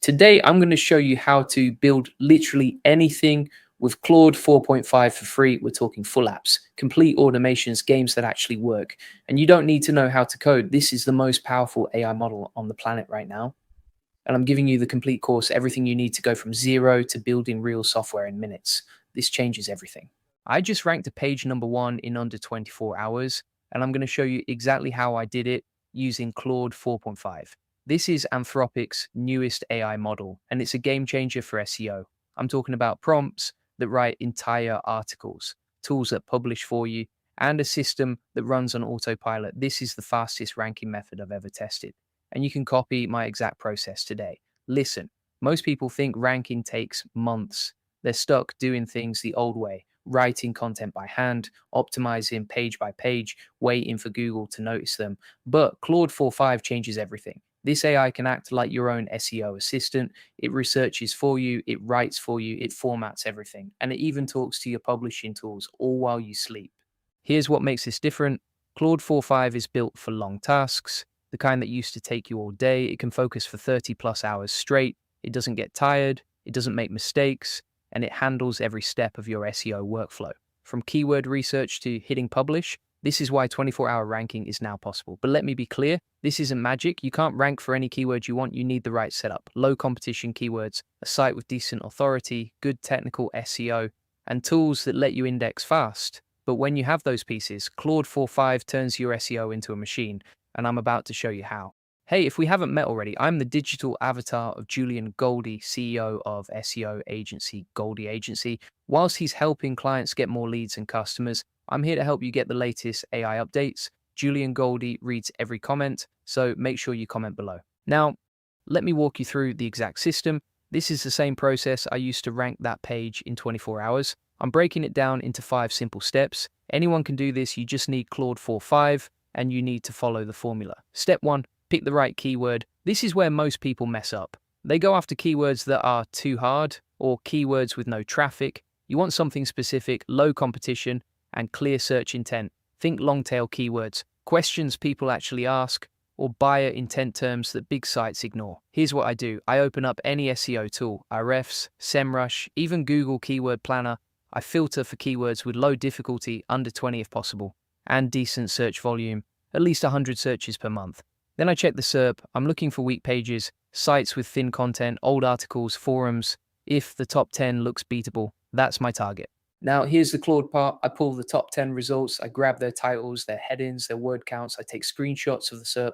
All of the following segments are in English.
Today, I'm going to show you how to build literally anything with Claude 4.5 for free. We're talking full apps, complete automations, games that actually work. And you don't need to know how to code. This is the most powerful AI model on the planet right now. And I'm giving you the complete course, everything you need to go from zero to building real software in minutes. This changes everything. I just ranked a page #1 in under 24 hours, and I'm going to show you exactly how I did it using Claude 4.5. This is Anthropic's newest AI model, and it's a game changer for SEO. I'm talking about prompts that write entire articles, tools that publish for you, and a system that runs on autopilot. This is the fastest ranking method I've ever tested. And you can copy my exact process today. Listen, most people think ranking takes months. They're stuck doing things the old way, writing content by hand, optimizing page by page, waiting for Google to notice them. But Claude 4.5 changes everything. This AI can act like your own SEO assistant. It researches for you, it writes for you, it formats everything, and it even talks to your publishing tools all while you sleep. Here's what makes this different. Claude 4.5 is built for long tasks, the kind that used to take you all day. It can focus for 30 plus hours straight. It doesn't get tired. It doesn't make mistakes, and it handles every step of your SEO workflow. From keyword research to hitting publish, this is why 24-hour ranking is now possible. But let me be clear, this isn't magic. You can't rank for any keyword you want. You need the right setup. Low competition keywords, a site with decent authority, good technical SEO, and tools that let you index fast. But when you have those pieces, Claude 4.5 turns your SEO into a machine, and I'm about to show you how. Hey, if we haven't met already, I'm the digital avatar of Julian Goldie, CEO of SEO agency Goldie Agency. Whilst he's helping clients get more leads and customers, I'm here to help you get the latest AI updates. Julian Goldie reads every comment, so make sure you comment below. Now, let me walk you through the exact system. This is the same process I used to rank that page in 24 hours. I'm breaking it down into 5 simple steps. Anyone can do this. You just need Claude 4.5 and you need to follow the formula. Step 1, pick the right keyword. This is where most people mess up. They go after keywords that are too hard or keywords with no traffic. You want something specific, low competition, and clear search intent. Think long-tail keywords, questions people actually ask, or buyer intent terms that big sites ignore. Here's what I do. I open up any SEO tool, Ahrefs, SEMrush, even Google Keyword Planner. I filter for keywords with low difficulty, under 20 if possible, and decent search volume, at least 100 searches per month. Then I check the SERP. I'm looking for weak pages, sites with thin content, old articles, forums. If the top 10 looks beatable, that's my target. Now, here's the Claude part. I pull the top 10 results. I grab their titles, their headings, their word counts. I take screenshots of the SERP.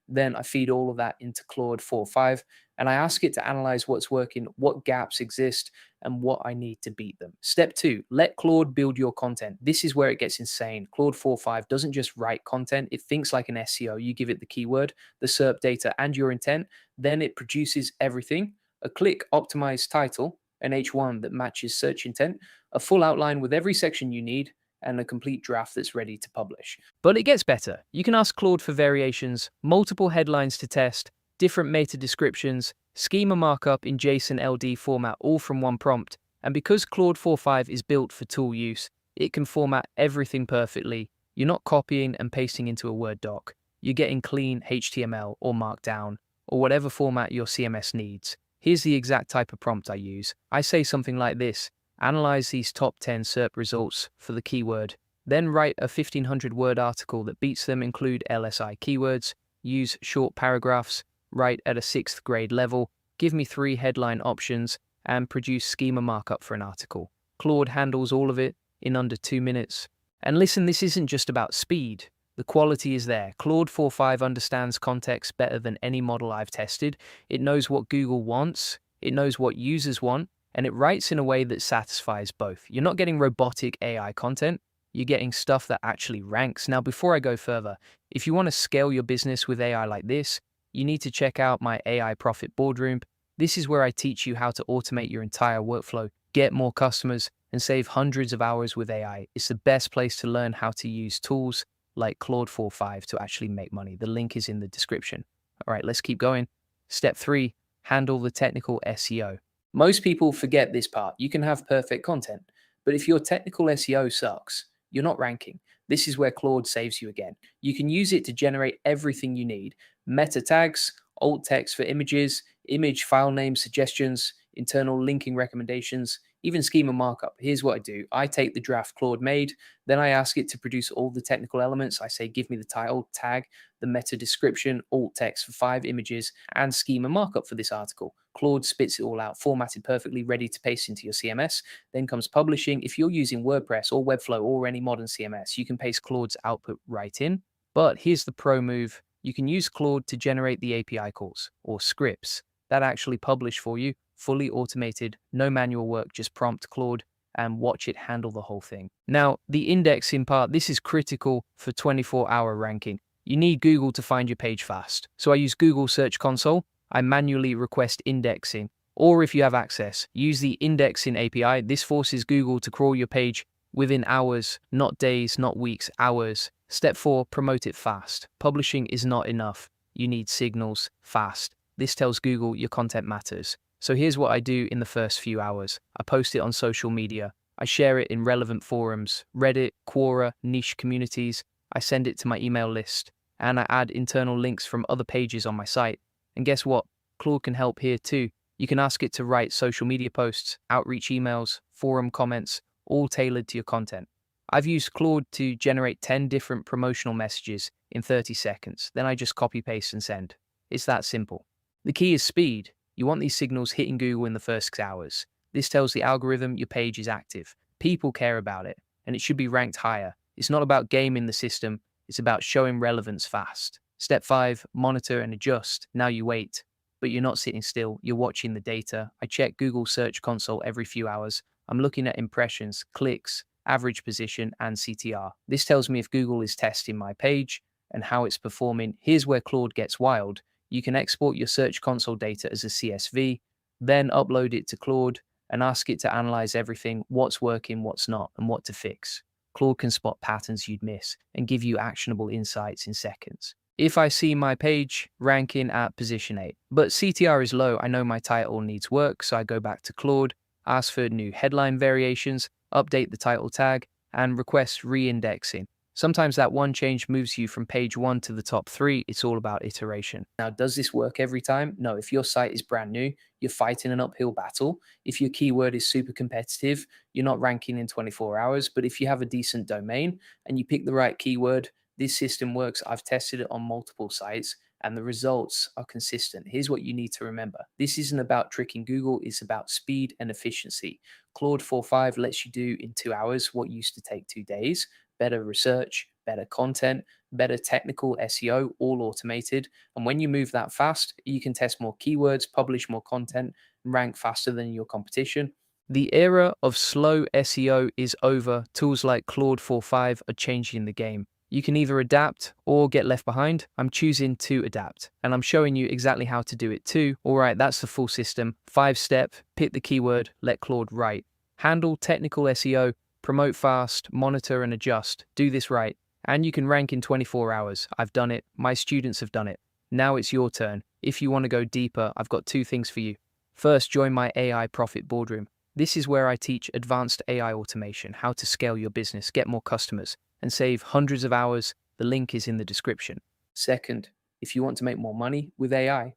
Then I feed all of that into Claude 4.5, and I ask it to analyze what's working, what gaps exist, and what I need to beat them. Step 2, let Claude build your content. This is where it gets insane. Claude 4.5 doesn't just write content. It thinks like an SEO. You give it the keyword, the SERP data, and your intent. Then it produces everything. A click optimized title, an H1 that matches search intent, a full outline with every section you need, and a complete draft that's ready to publish. But it gets better. You can ask Claude for variations, multiple headlines to test, different meta descriptions, schema markup in JSON LD format, all from one prompt. And because Claude 4.5 is built for tool use, it can format everything perfectly. You're not copying and pasting into a Word doc. You're getting clean HTML or Markdown, or whatever format your CMS needs. Here's the exact type of prompt I use. I say something like this: analyze these top 10 SERP results for the keyword. Then write a 1,500-word article that beats them, include LSI keywords, use short paragraphs, write at a 6th grade level, give me 3 headline options, and produce schema markup for an article. Claude handles all of it in under 2 minutes. And listen, this isn't just about speed. The quality is there. Claude 4.5 understands context better than any model I've tested. It knows what Google wants, it knows what users want, and it writes in a way that satisfies both. You're not getting robotic AI content, you're getting stuff that actually ranks. Now, before I go further, if you want to scale your business with AI like this, you need to check out my AI Profit Boardroom. This is where I teach you how to automate your entire workflow, get more customers, and save hundreds of hours with AI. It's the best place to learn how to use tools like Claude 4.5 to actually make money. The link is in the description. All right, let's keep going. Step 3, handle the technical SEO. Most people forget this part. You can have perfect content, but if your technical SEO sucks, you're not ranking. This is where Claude saves you again. You can use it to generate everything you need: meta tags, alt text for images, image, file name, suggestions, internal linking recommendations, even schema markup. Here's what I do. I take the draft Claude made, then I ask it to produce all the technical elements. I say, give me the title, tag, the meta description, alt text for 5 images, and schema markup for this article. Claude spits it all out, formatted perfectly, ready to paste into your CMS. Then comes publishing. If you're using WordPress or Webflow or any modern CMS, you can paste Claude's output right in. But here's the pro move. You can use Claude to generate the API calls or scripts that actually publish for you, fully automated, no manual work, just prompt Claude and watch it handle the whole thing. Now, the indexing part, this is critical for 24-hour ranking. You need Google to find your page fast. So I use Google Search Console. I manually request indexing. Or if you have access, use the indexing API. This forces Google to crawl your page within hours, not days, not weeks, hours. Step 4, promote it fast. Publishing is not enough. You need signals fast. This tells Google your content matters. So here's what I do in the first few hours. I post it on social media. I share it in relevant forums, Reddit, Quora, niche communities. I send it to my email list, and I add internal links from other pages on my site. And guess what? Claude can help here too. You can ask it to write social media posts, outreach emails, forum comments, all tailored to your content. I've used Claude to generate 10 different promotional messages in 30 seconds. Then I just copy, paste, and send. It's that simple. The key is speed. You want these signals hitting Google in the first hours. This tells the algorithm your page is active. People care about it, and it should be ranked higher. It's not about gaming the system, it's about showing relevance fast. Step 5, monitor and adjust. Now you wait. But you're not sitting still, you're watching the data. I check Google Search Console every few hours. I'm looking at impressions, clicks, average position, and CTR. This tells me if Google is testing my page and how it's performing. Here's where Claude gets wild. You can export your Search Console data as a CSV, then upload it to Claude and ask it to analyze everything, what's working, what's not, and what to fix. Claude can spot patterns you'd miss and give you actionable insights in seconds. If I see my page ranking at position 8, but CTR is low, I know my title needs work, so I go back to Claude, ask for new headline variations, update the title tag, and request re-indexing. Sometimes that one change moves you from page 1 to the top 3. It's all about iteration. Now, does this work every time? No, if your site is brand new, you're fighting an uphill battle. If your keyword is super competitive, you're not ranking in 24 hours. But if you have a decent domain and you pick the right keyword, this system works. I've tested it on multiple sites and the results are consistent. Here's what you need to remember. This isn't about tricking Google, it's about speed and efficiency. Claude 4.5 lets you do in 2 hours what used to take 2 days. Better research, better content, better technical SEO, all automated. And when you move that fast, you can test more keywords, publish more content, and rank faster than your competition. The era of slow SEO is over. Tools like Claude 4.5 are changing the game. You can either adapt or get left behind. I'm choosing to adapt, and I'm showing you exactly how to do it too. All right, that's the full system. 5-step, pick the keyword, let Claude write. Handle technical SEO, promote fast, monitor and adjust. Do this right, and you can rank in 24 hours. I've done it. My students have done it. Now it's your turn. If you want to go deeper, I've got 2 things for you. First, join my AI Profit Boardroom. This is where I teach advanced AI automation, how to scale your business, get more customers, and save hundreds of hours. The link is in the description. Second, if you want to make more money with AI,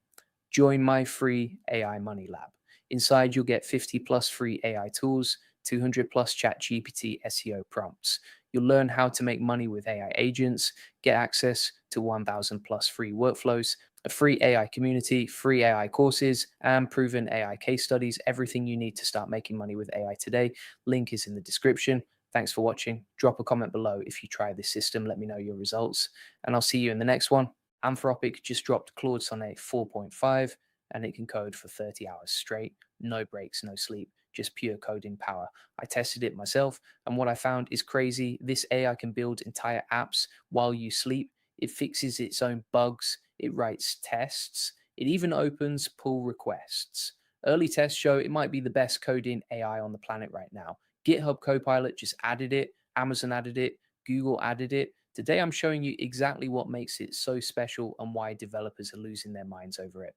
join my free AI Money Lab. Inside, you'll get 50 plus free AI tools, 200 plus ChatGPT SEO prompts. You'll learn how to make money with AI agents, get access to 1,000 plus free workflows, a free AI community, free AI courses, and proven AI case studies. Everything you need to start making money with AI today. Link is in the description. Thanks for watching. Drop a comment below if you try this system. Let me know your results, and I'll see you in the next one. Anthropic just dropped Claude Sonnet 4.5, and it can code for 30 hours straight. No breaks, no sleep, just pure coding power. I tested it myself, and what I found is crazy. This AI can build entire apps while you sleep. It fixes its own bugs. It writes tests. It even opens pull requests. Early tests show it might be the best coding AI on the planet right now. GitHub Copilot just added it. Amazon added it. Google added it. Today, I'm showing you exactly what makes it so special and why developers are losing their minds over it.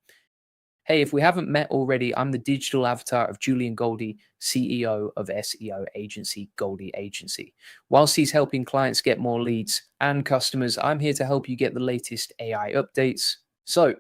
Hey, if we haven't met already, I'm the digital avatar of Julian Goldie, CEO of SEO agency Goldie Agency. Whilst he's helping clients get more leads and customers, I'm here to help you get the latest AI updates. So,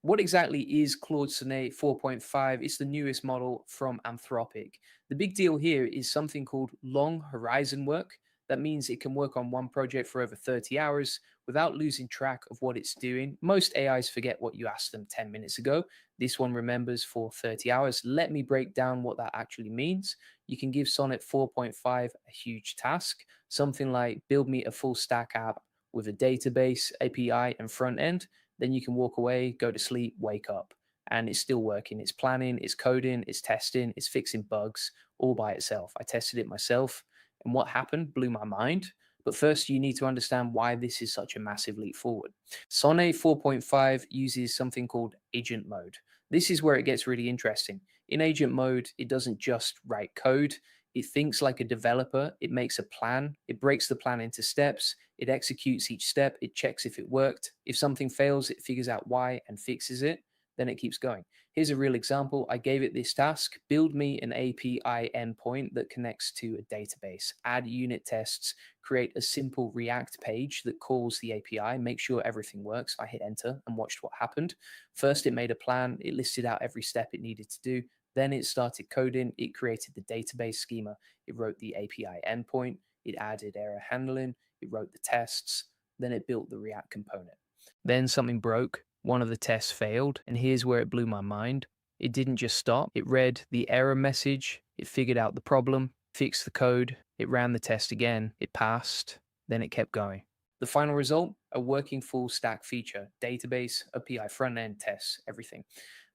What exactly is Claude 4.5? It's the newest model from Anthropic. The big deal here is something called long horizon work. That means it can work on one project for over 30 hours without losing track of what it's doing. Most AIs forget what you asked them 10 minutes ago. This one remembers for 30 hours. Let me break down what that actually means. You can give Sonnet 4.5 a huge task, something like build me a full stack app with a database, API, and front end. Then you can walk away, go to sleep, wake up, and it's still working. It's planning, it's coding, it's testing, it's fixing bugs all by itself. I tested it myself, and what happened blew my mind. But first, you need to understand why this is such a massive leap forward. Sonnet 4.5 uses something called agent mode. This is where it gets really interesting. In agent mode, it doesn't just write code. It thinks like a developer. It makes a plan. It breaks the plan into steps. It executes each step. It checks if it worked. If something fails, it figures out why and fixes it. Then it keeps going. Here's a real example. I gave it this task: build me an API endpoint that connects to a database, add unit tests, create a simple React page that calls the API, make sure everything works. I hit enter and watched what happened. First, it made a plan. It listed out every step it needed to do. Then it started coding. It created the database schema. It wrote the API endpoint. It added error handling. It wrote the tests. Then it built the React component. Then something broke. One of the tests failed. And here's where it blew my mind. It didn't just stop. It read the error message. It figured out the problem, fixed the code. It ran the test again. It passed. Then it kept going. The final result, a working full stack feature, database, API front end, tests, everything.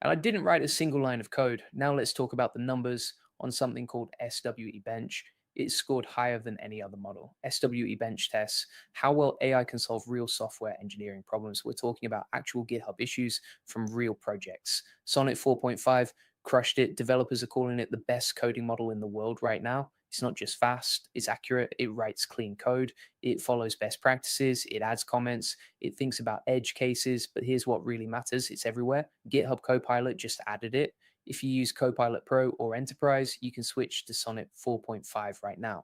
And I didn't write a single line of code. Now let's talk about the numbers on something called SWE Bench. It scored higher than any other model. SWE Bench tests how well AI can solve real software engineering problems. We're talking about actual GitHub issues from real projects. Sonnet 4.5 crushed it. Developers are calling it the best coding model in the world right now. It's not just fast, it's accurate, it writes clean code, it follows best practices, it adds comments, it thinks about edge cases, but here's what really matters, it's everywhere. GitHub Copilot just added it. If you use Copilot Pro or Enterprise, you can switch to Sonnet 4.5 right now.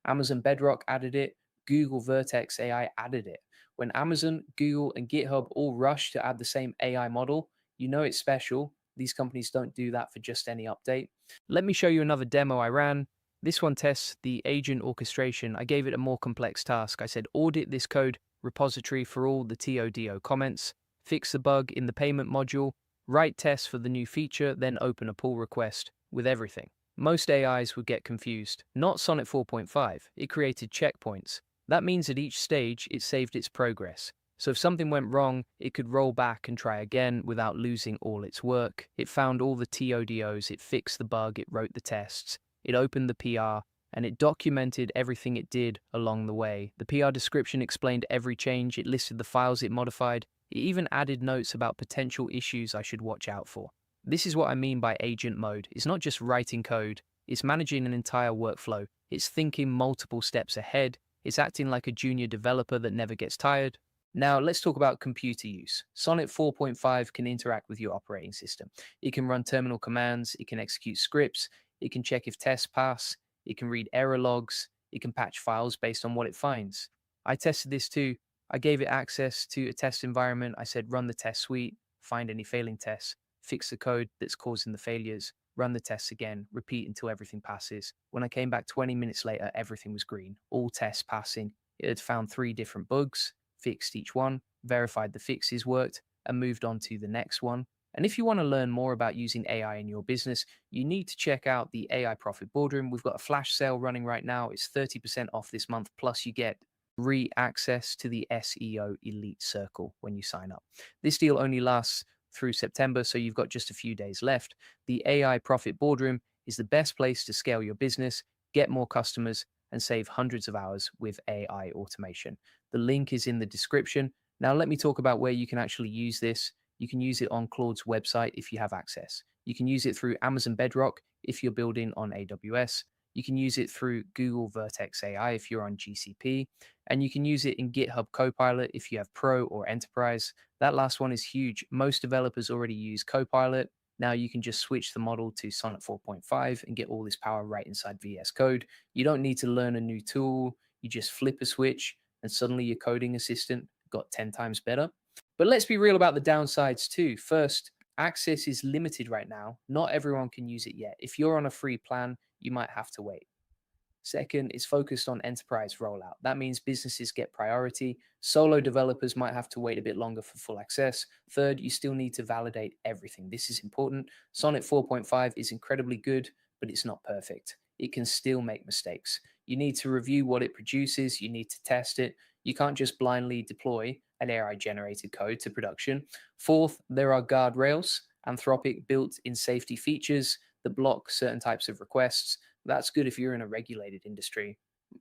Amazon Bedrock added it, Google Vertex AI added it. When Amazon, Google, and GitHub all rush to add the same AI model, you know it's special. These companies don't do that for just any update. Let me show you another demo I ran. This one tests the agent orchestration. I gave it a more complex task. I said, audit this code repository for all the TODO comments, fix the bug in the payment module, write tests for the new feature, then open a pull request with everything. Most AIs would get confused. Not Sonnet 4.5. It created checkpoints. That means at each stage, it saved its progress. So if something went wrong, it could roll back and try again without losing all its work. It found all the TODOs, it fixed the bug, it wrote the tests. It opened the PR, and it documented everything it did along the way. The PR description explained every change, it listed the files it modified, it even added notes about potential issues I should watch out for. This is what I mean by agent mode. It's not just writing code, it's managing an entire workflow. It's thinking multiple steps ahead, it's acting like a junior developer that never gets tired. Now, let's talk about computer use. Sonnet 4.5 can interact with your operating system. It can run terminal commands, it can execute scripts, it can check if tests pass, it can read error logs, it can patch files based on what it finds. I tested this too. I gave it access to a test environment. I said, run the test suite, find any failing tests, fix the code that's causing the failures, run the tests again, repeat until everything passes. When I came back 20 minutes later, everything was green, all tests passing. It had found 3 different bugs, fixed each one, verified the fixes worked, and moved on to the next one. And if you want to learn more about using AI in your business, you need to check out the AI Profit Boardroom. We've got a flash sale running right now. It's 30% off this month, plus you get free access to the SEO Elite Circle when you sign up. This deal only lasts through September, so you've got just a few days left. The AI Profit Boardroom is the best place to scale your business, get more customers, and save hundreds of hours with AI automation. The link is in the description. Now let me talk about where you can actually use this. You can use it on Claude's website if you have access. You can use it through Amazon Bedrock if you're building on AWS. You can use it through Google Vertex AI if you're on GCP. And you can use it in GitHub Copilot if you have Pro or Enterprise. That last one is huge. Most developers already use Copilot. Now you can just switch the model to Sonnet 4.5 and get all this power right inside VS Code. You don't need to learn a new tool. You just flip a switch and suddenly your coding assistant got 10 times better. But let's be real about the downsides too. First, access is limited right now. Not everyone can use it yet. If you're on a free plan, you might have to wait. Second, it's focused on enterprise rollout. That means businesses get priority. Solo developers might have to wait a bit longer for full access. Third, you still need to validate everything. This is important. Sonnet 4.5 is incredibly good, but it's not perfect. It can still make mistakes. You need to review what it produces. You need to test it. You can't just blindly deploy an AI generated code to production. Fourth, there are guardrails. Anthropic built in safety features that block certain types of requests. That's good if you're in a regulated industry,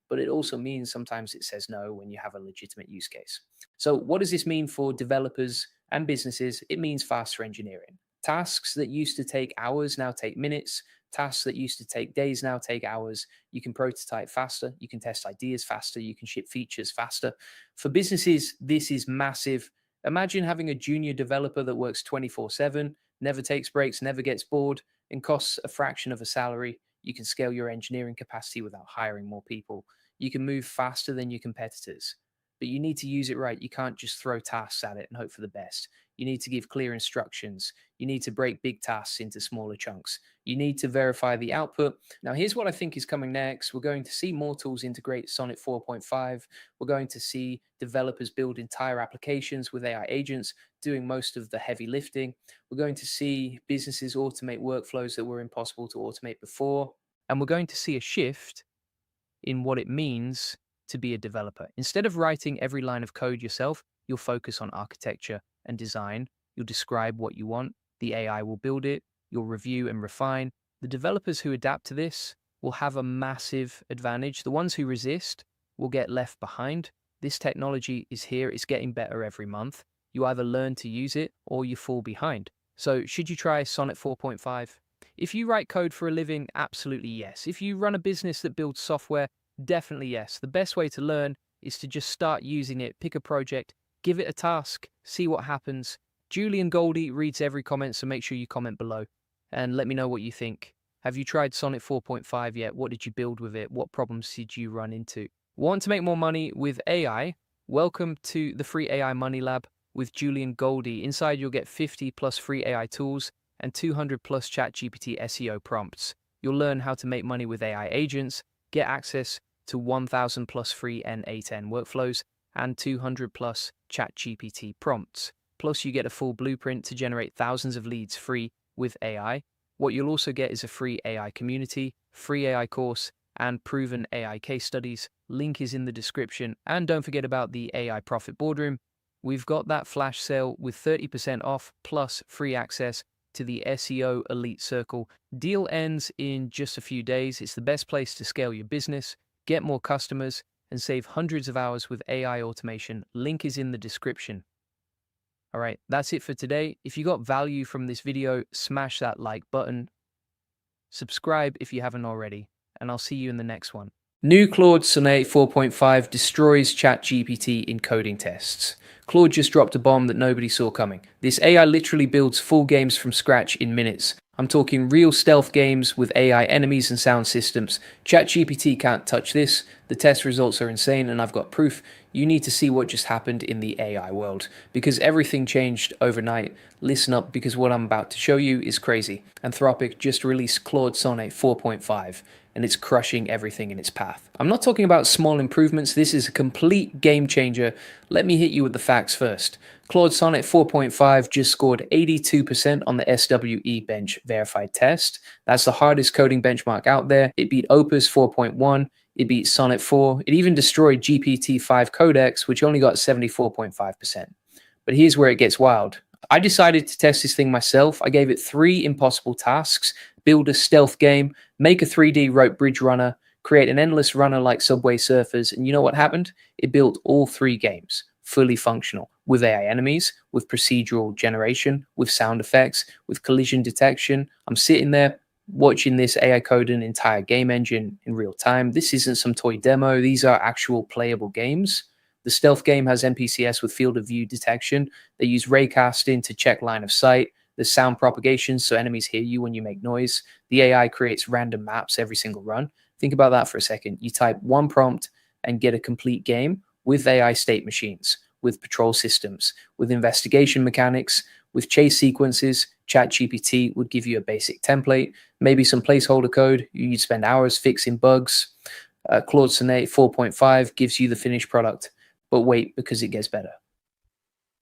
but it also means sometimes it says no when you have a legitimate use case. So, what does this mean for developers and businesses? It means faster engineering. Tasks that used to take hours now take minutes. Tasks that used to take days now take hours. You can prototype faster. You can test ideas faster. You can ship features faster. For businesses, this is massive. Imagine having a junior developer that works 24/7, never takes breaks, never gets bored, and costs a fraction of a salary. You can scale your engineering capacity without hiring more people. You can move faster than your competitors, but you need to use it right. You can't just throw tasks at it and hope for the best. You need to give clear instructions. You need to break big tasks into smaller chunks. You need to verify the output. Now, here's what I think is coming next. We're going to see more tools integrate Sonnet 4.5. We're going to see developers build entire applications with AI agents doing most of the heavy lifting. We're going to see businesses automate workflows that were impossible to automate before. And we're going to see a shift in what it means to be a developer. Instead of writing every line of code yourself, you'll focus on architecture and design. You'll describe what you want. The AI will build it. You'll review and refine. The developers who adapt to this will have a massive advantage. The ones who resist will get left behind. This technology is here. It's getting better every month. You either learn to use it or you fall behind. So should you try Sonnet 4.5? If you write code for a living, absolutely yes. If you run a business that builds software, definitely yes. The best way to learn is to just start using it, pick a project, give it a task, see what happens. Julian Goldie reads every comment, so make sure you comment below and let me know what you think. Have you tried Sonnet 4.5 yet? What did you build with it? What problems did you run into? Want to make more money with AI? Welcome to the Free AI Money Lab with Julian Goldie. Inside, you'll get 50 plus free AI tools and 200 plus ChatGPT SEO prompts. You'll learn how to make money with AI agents, get access to 1,000 plus free N8N workflows, and 200 plus ChatGPT prompts. Plus, you get a full blueprint to generate thousands of leads free with AI. What you'll also get is a free AI community, free AI course, and proven AI case studies. Link is in the description. And don't forget about the AI Profit Boardroom. We've got that flash sale with 30% off plus free access to the SEO Elite Circle. Deal ends in just a few days. It's the best place to scale your business, get more customers, and save hundreds of hours with AI automation. Link is in the description. All right, that's it for today. If you got value from this video, smash that like button. Subscribe if you haven't already, and I'll see you in the next one. New Claude Sonnet 4.5 destroys ChatGPT in coding tests. Claude just dropped a bomb that nobody saw coming. This AI literally builds full games from scratch in minutes. I'm talking real stealth games with AI enemies and sound systems. ChatGPT can't touch this. The test results are insane, and I've got proof. You need to see what just happened in the AI world, because everything changed overnight. Listen up, because what I'm about to show you is crazy. Anthropic just released Claude Sonnet 4.5. and it's crushing everything in its path. I'm not talking about small improvements. This is a complete game changer. Let me hit you with the facts first. Claude Sonnet 4.5 just scored 82% on the SWE bench verified test. That's the hardest coding benchmark out there. It beat Opus 4.1. It beat Sonnet 4. It even destroyed GPT-5 Codex, which only got 74.5%. But here's where it gets wild. I decided to test this thing myself. I gave it 3 impossible tasks: build a stealth game, make a 3D rope bridge runner, create an endless runner like Subway Surfers, and you know what happened? It built all 3 games, fully functional, with AI enemies, with procedural generation, with sound effects, with collision detection. I'm sitting there watching this AI code an entire game engine in real time. This isn't some toy demo. These are actual playable games. The stealth game has NPCS with field of view detection. They use raycasting to check line of sight. There's sound propagation, so enemies hear you when you make noise. The AI creates random maps every single run. Think about that for a second. You type one prompt and get a complete game with AI state machines. with patrol systems, with investigation mechanics, with chase sequences. ChatGPT would give you a basic template, maybe some placeholder code. You'd spend hours fixing bugs. Claude 4.5 gives you the finished product. But wait, because it gets better.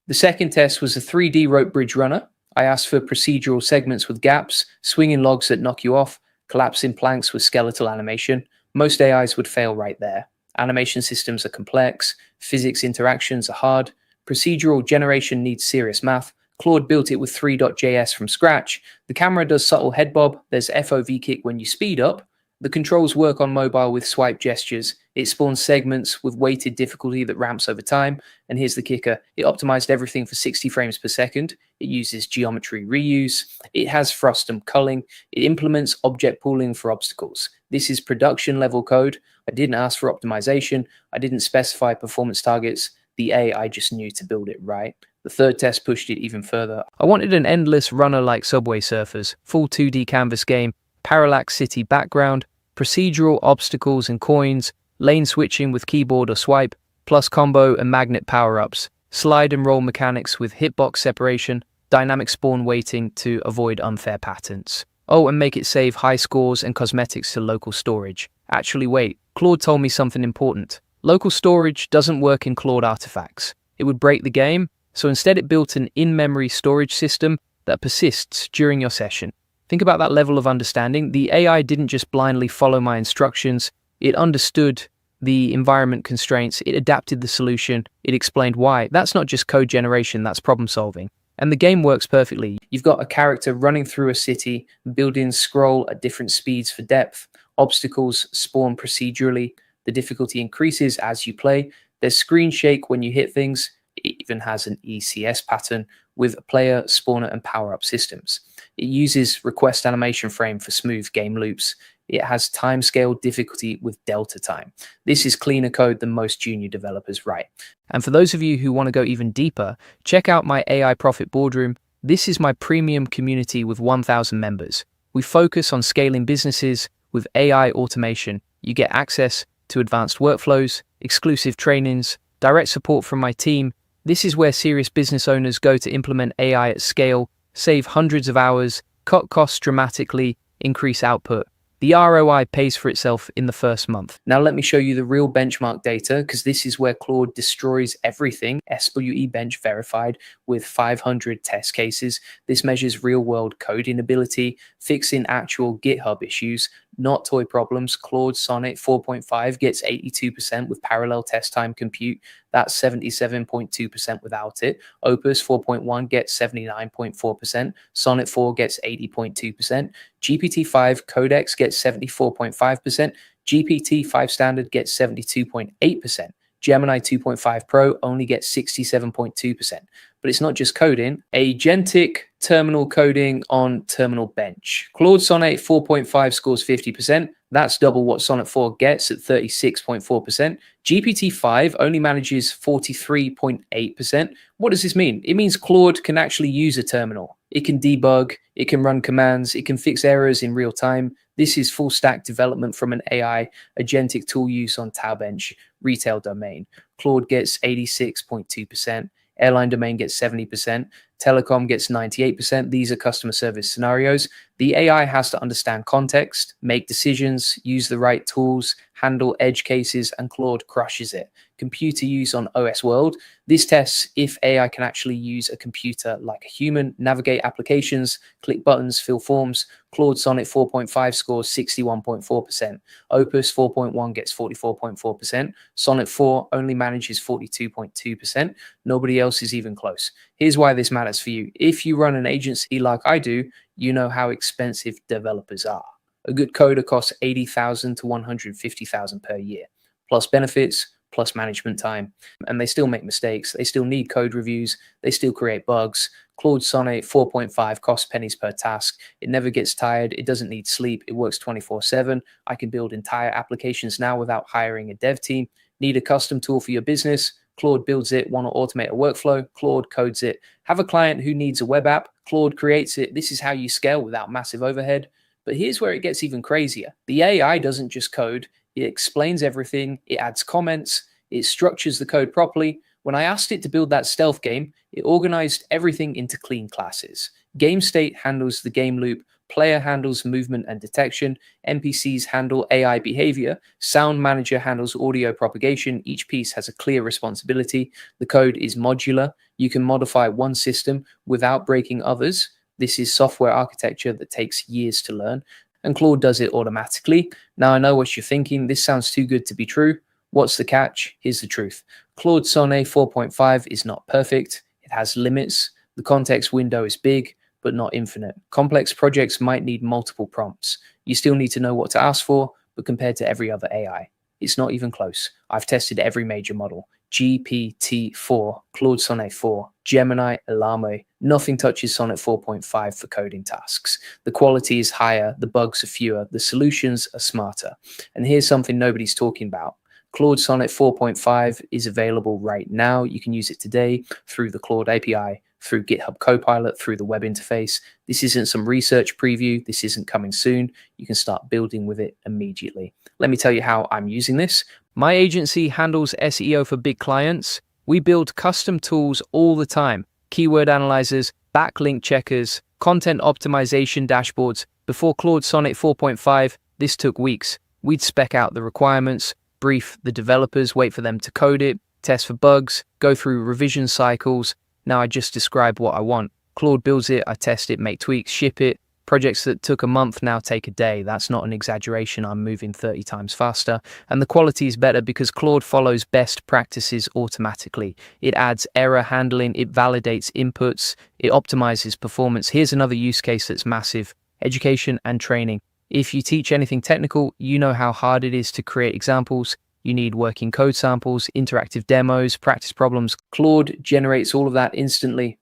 The second test was a 3D rope bridge runner. I asked for procedural segments with gaps, swinging logs that knock you off, collapsing planks with skeletal animation. Most AIs would fail right there. Animation systems are complex, physics interactions are hard, procedural generation needs serious math. Claude built it with 3.js from scratch. The camera does subtle head bob, there's FOV kick when you speed up. The controls work on mobile with swipe gestures. It spawns segments with weighted difficulty that ramps over time. And here's the kicker. It optimized everything for 60 frames per second. It uses geometry reuse. It has frustum culling. It implements object pooling for obstacles. This is production level code. I didn't ask for optimization. I didn't specify performance targets. The AI just knew to build it right. The third test pushed it even further. I wanted an endless runner like Subway Surfers, full 2D canvas game, parallax city background, procedural obstacles and coins, lane switching with keyboard or swipe, plus combo and magnet power-ups, slide and roll mechanics with hitbox separation, dynamic spawn waiting to avoid unfair patterns. Oh, and make it save high scores and cosmetics to local storage. Actually, wait, Claude told me something important. Local storage doesn't work in Claude artifacts. It would break the game, so instead it built an in-memory storage system that persists during your session. Think about that level of understanding. The AI didn't just blindly follow my instructions. It understood the environment constraints. It adapted the solution. It explained why. That's not just code generation, that's problem solving. And the game works perfectly. You've got a character running through a city, buildings scroll at different speeds for depth. Obstacles spawn procedurally. The difficulty increases as you play. There's screen shake when you hit things. It even has an ECS pattern with player, spawner, and power-up systems. It uses request animation frame for smooth game loops. It has timescale difficulty with delta time. This is cleaner code than most junior developers write. And for those of you who want to go even deeper, check out my AI Profit Boardroom. This is my premium community with 1,000 members. We focus on scaling businesses with AI automation. You get access to advanced workflows, exclusive trainings, direct support from my team. This is where serious business owners go to implement AI at scale, save hundreds of hours, cut costs dramatically, increase output. The ROI pays for itself in the first month. Now let me show you the real benchmark data, because this is where Claude destroys everything. SWE Bench verified with 500 test cases. This measures real-world coding ability, fixing actual GitHub issues, not toy problems. Claude Sonnet 4.5 gets 82% with parallel test time compute. That's 77.2% without it. Opus 4.1 gets 79.4%. Sonnet 4 gets 80.2%. GPT-5 Codex gets 74.5%. GPT-5 Standard gets 72.8%. Gemini 2.5 Pro only gets 67.2%. But it's not just coding. Agentic terminal coding on terminal bench. Claude Sonnet 4.5 scores 50%. That's double what Sonnet 4 gets at 36.4%. GPT-5 only manages 43.8%. What does this mean? It means Claude can actually use a terminal. It can debug, it can run commands, it can fix errors in real time. This is full stack development from an AI agentic tool use on Taubench retail domain. Claude gets 86.2%. Airline domain gets 70%. Telecom gets 98%. These are customer service scenarios. The AI has to understand context, make decisions, use the right tools, handle edge cases, and Claude crushes it. Computer use on OS World. This tests if AI can actually use a computer like a human, navigate applications, click buttons, fill forms. Claude Sonnet 4.5 scores 61.4%. Opus 4.1 gets 44.4%. Sonnet 4 only manages 42.2%. Nobody else is even close. Here's why this matters for you. If you run an agency like I do, you know how expensive developers are. A good coder costs $80,000 to $150,000 per year, plus benefits, plus management time. And they still make mistakes. They still need code reviews. They still create bugs. Claude Sonnet 4.5 costs pennies per task. It never gets tired. It doesn't need sleep. It works 24/7. I can build entire applications now without hiring a dev team. Need a custom tool for your business? Claude builds it. Want to automate a workflow? Claude codes it. Have a client who needs a web app? Claude creates it. This is how you scale without massive overhead. But here's where it gets even crazier. The AI doesn't just code. It explains everything. It adds comments. It structures the code properly. When I asked it to build that stealth game, it organized everything into clean classes. Game state handles the game loop, player handles movement and detection, NPCs handle AI behavior, sound manager handles audio propagation. Each piece has a clear responsibility. The code is modular. You can modify one system without breaking others. This is software architecture that takes years to learn, and Claude does it automatically. Now, I know what you're thinking. This sounds too good to be true. What's the catch? Here's the truth. Claude Sonnet 4.5 is not perfect. It has limits. The context window is big, but not infinite. Complex projects might need multiple prompts. You still need to know what to ask for, but compared to every other AI, it's not even close. I've tested every major model. GPT-4, Claude Sonnet 4, Gemini, Elame. Nothing touches Sonnet 4.5 for coding tasks. The quality is higher, the bugs are fewer, the solutions are smarter. And here's something nobody's talking about. Claude Sonnet 4.5 is available right now. You can use it today through the Claude API, through GitHub Copilot, through the web interface. This isn't some research preview. This isn't coming soon. You can start building with it immediately. Let me tell you how I'm using this. My agency handles SEO for big clients. We build custom tools all the time. Keyword analyzers, backlink checkers, content optimization dashboards. Before Claude Sonnet 4.5, this took weeks. We'd spec out the requirements, brief the developers, wait for them to code it, test for bugs, go through revision cycles. Now I just describe what I want. Claude builds it, I test it, make tweaks, ship it. Projects that took a month now take a day. That's not an exaggeration. I'm moving 30 times faster. And the quality is better because Claude follows best practices automatically. It adds error handling, it validates inputs, it optimizes performance. Here's another use case that's massive: education and training. If you teach anything technical, you know how hard it is to create examples. You need working code samples, interactive demos, practice problems. Claude generates all of that instantly.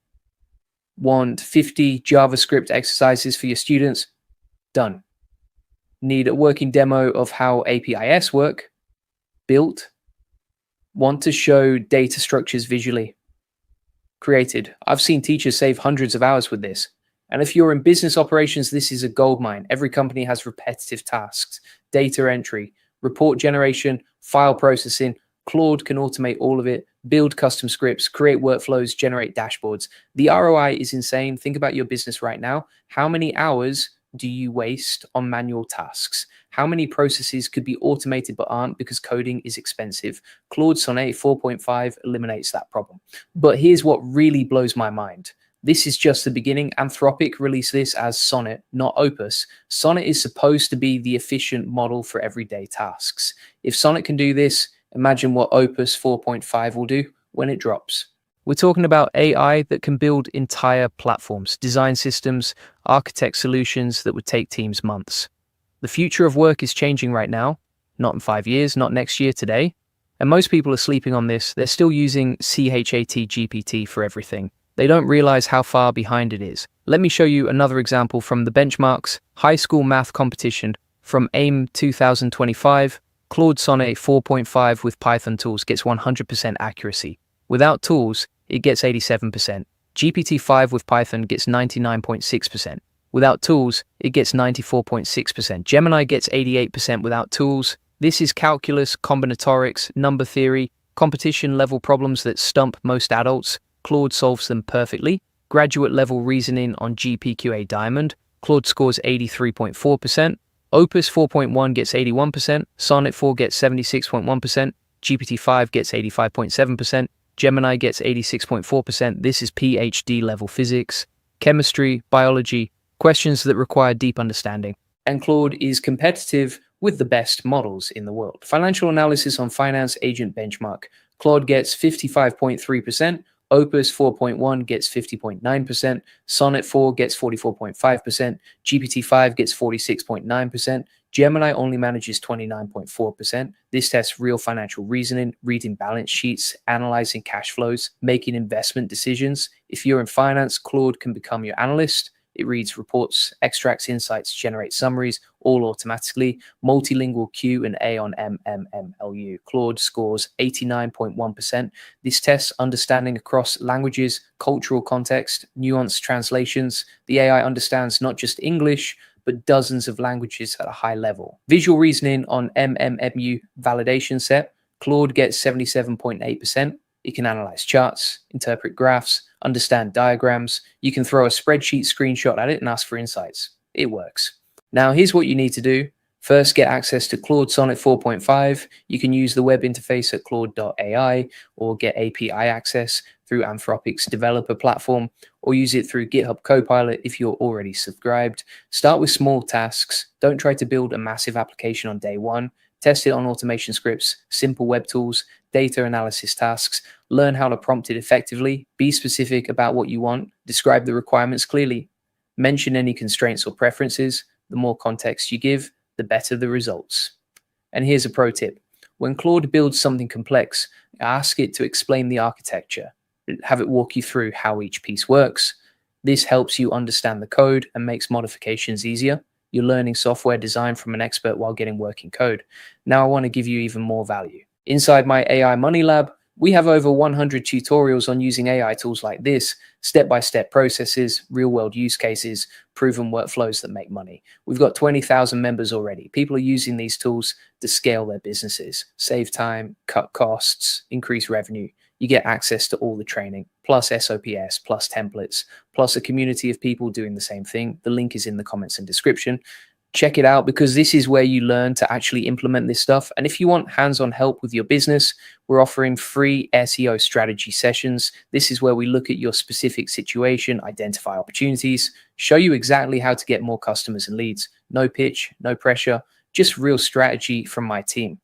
Want 50 JavaScript exercises for your students? Done. Need a working demo of how APIs work? Built. Want to show data structures visually? Created. I've seen teachers save hundreds of hours with this. And if you're in business operations, this is a goldmine. Every company has repetitive tasks, data entry, report generation, file processing. Claude can automate all of it, build custom scripts, create workflows, generate dashboards. The ROI is insane. Think about your business right now. How many hours do you waste on manual tasks? How many processes could be automated but aren't because coding is expensive? Claude Sonnet 4.5 eliminates that problem. But here's what really blows my mind. This is just the beginning. Anthropic released this as Sonnet, not Opus. Sonnet is supposed to be the efficient model for everyday tasks. If Sonnet can do this, imagine what Opus 4.5 will do when it drops. We're talking about AI that can build entire platforms, design systems, architect solutions that would take teams months. The future of work is changing right now, not in 5 years, not next year, today. And most people are sleeping on this. They're still using ChatGPT for everything. They don't realize how far behind it is. Let me show you another example from the benchmarks high school math competition from AIM 2025. Claude Sonnet 4.5 with Python tools gets 100% accuracy. Without tools, it gets 87%. GPT-5 with Python gets 99.6%. Without tools, it gets 94.6%. Gemini gets 88% without tools. This is calculus, combinatorics, number theory, competition-level problems that stump most adults. Claude solves them perfectly. Graduate-level reasoning on GPQA Diamond. Claude scores 83.4%. Opus 4.1 gets 81%, Sonnet 4 gets 76.1%, GPT-5 gets 85.7%, Gemini gets 86.4%. This is PhD level physics, chemistry, biology, questions that require deep understanding. And Claude is competitive with the best models in the world. Financial analysis on finance agent benchmark. Claude gets 55.3%. Opus 4.1 gets 50.9%, Sonnet 4 gets 44.5%, GPT-5 gets 46.9%, Gemini only manages 29.4%. This tests real financial reasoning, reading balance sheets, analyzing cash flows, making investment decisions. If you're in finance, Claude can become your analyst. It reads reports, extracts insights, generates summaries, all automatically. Multilingual Q and A on MMMLU. Claude scores 89.1%. This tests understanding across languages, cultural context, nuanced translations. The AI understands not just English, but dozens of languages at a high level. Visual reasoning on MMMU validation set. Claude gets 77.8%. It can analyze charts, interpret graphs, understand diagrams. You can throw a spreadsheet screenshot at it and ask for insights. It works. Now, here's what you need to do. First, get access to Claude Sonnet 4.5. You can use the web interface at claude.ai or get API access through Anthropic's developer platform, or use it through GitHub Copilot if you're already subscribed. Start with small tasks. Don't try to build a massive application on day one. Test it on automation scripts, simple web tools, data analysis tasks. Learn how to prompt it effectively. Be specific about what you want. Describe the requirements clearly. Mention any constraints or preferences. The more context you give, the better the results. And here's a pro tip. When Claude builds something complex, ask it to explain the architecture. Have it walk you through how each piece works. This helps you understand the code and makes modifications easier. You're learning software design from an expert while getting working code. Now I want to give you even more value. Inside my AI Money Lab, we have over 100 tutorials on using AI tools like this, step-by-step processes, real-world use cases, proven workflows that make money. We've got 20,000 members already. People are using these tools to scale their businesses, save time, cut costs, increase revenue. You get access to all the training, plus SOPs, plus templates, plus a community of people doing the same thing. The link is in the comments and description. Check it out, because this is where you learn to actually implement this stuff. And if you want hands-on help with your business, we're offering free SEO strategy sessions. This is where we look at your specific situation, identify opportunities, show you exactly how to get more customers and leads. No pitch, no pressure, just real strategy from my team.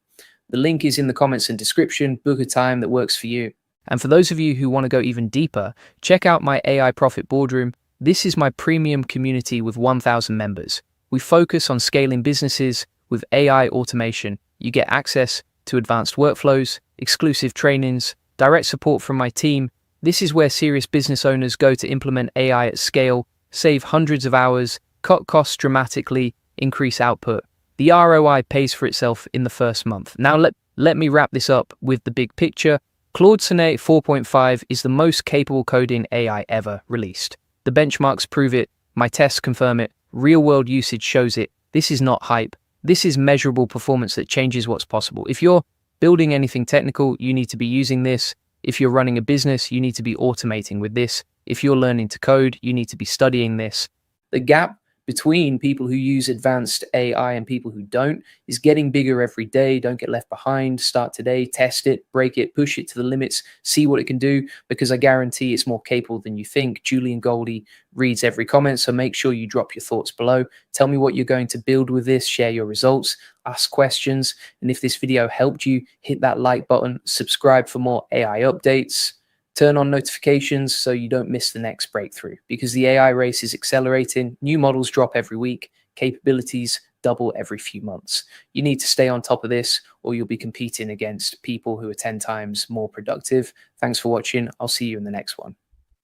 The link is in the comments and description. Book a time that works for you. And for those of you who want to go even deeper, check out my AI Profit Boardroom. This is my premium community with 1,000 members. We focus on scaling businesses with AI automation. You get access to advanced workflows, exclusive trainings, direct support from my team. This is where serious business owners go to implement AI at scale, save hundreds of hours, cut costs dramatically, increase output. The ROI pays for itself in the first month. Now let me wrap this up with the big picture. Claude Sonnet 4.5 is the most capable coding AI ever released. The benchmarks prove it, my tests confirm it, real-world usage shows it. This is not hype. This is measurable performance that changes what's possible. If you're building anything technical, you need to be using this. If you're running a business, you need to be automating with this. If you're learning to code, you need to be studying this. The gap between people who use advanced AI and people who don't is getting bigger every day. Don't get left behind. Start today, test it, break it, push it to the limits, see what it can do, because I guarantee it's more capable than you think. Julian Goldie reads every comment, so make sure you drop your thoughts below. Tell me what you're going to build with this, share your results, ask questions, and if this video helped you, hit that like button, subscribe for more AI updates. Turn on notifications so you don't miss the next breakthrough, because the AI race is accelerating. New models drop every week. Capabilities double every few months. You need to stay on top of this, or you'll be competing against people who are 10 times more productive. Thanks for watching. I'll see you in the next one.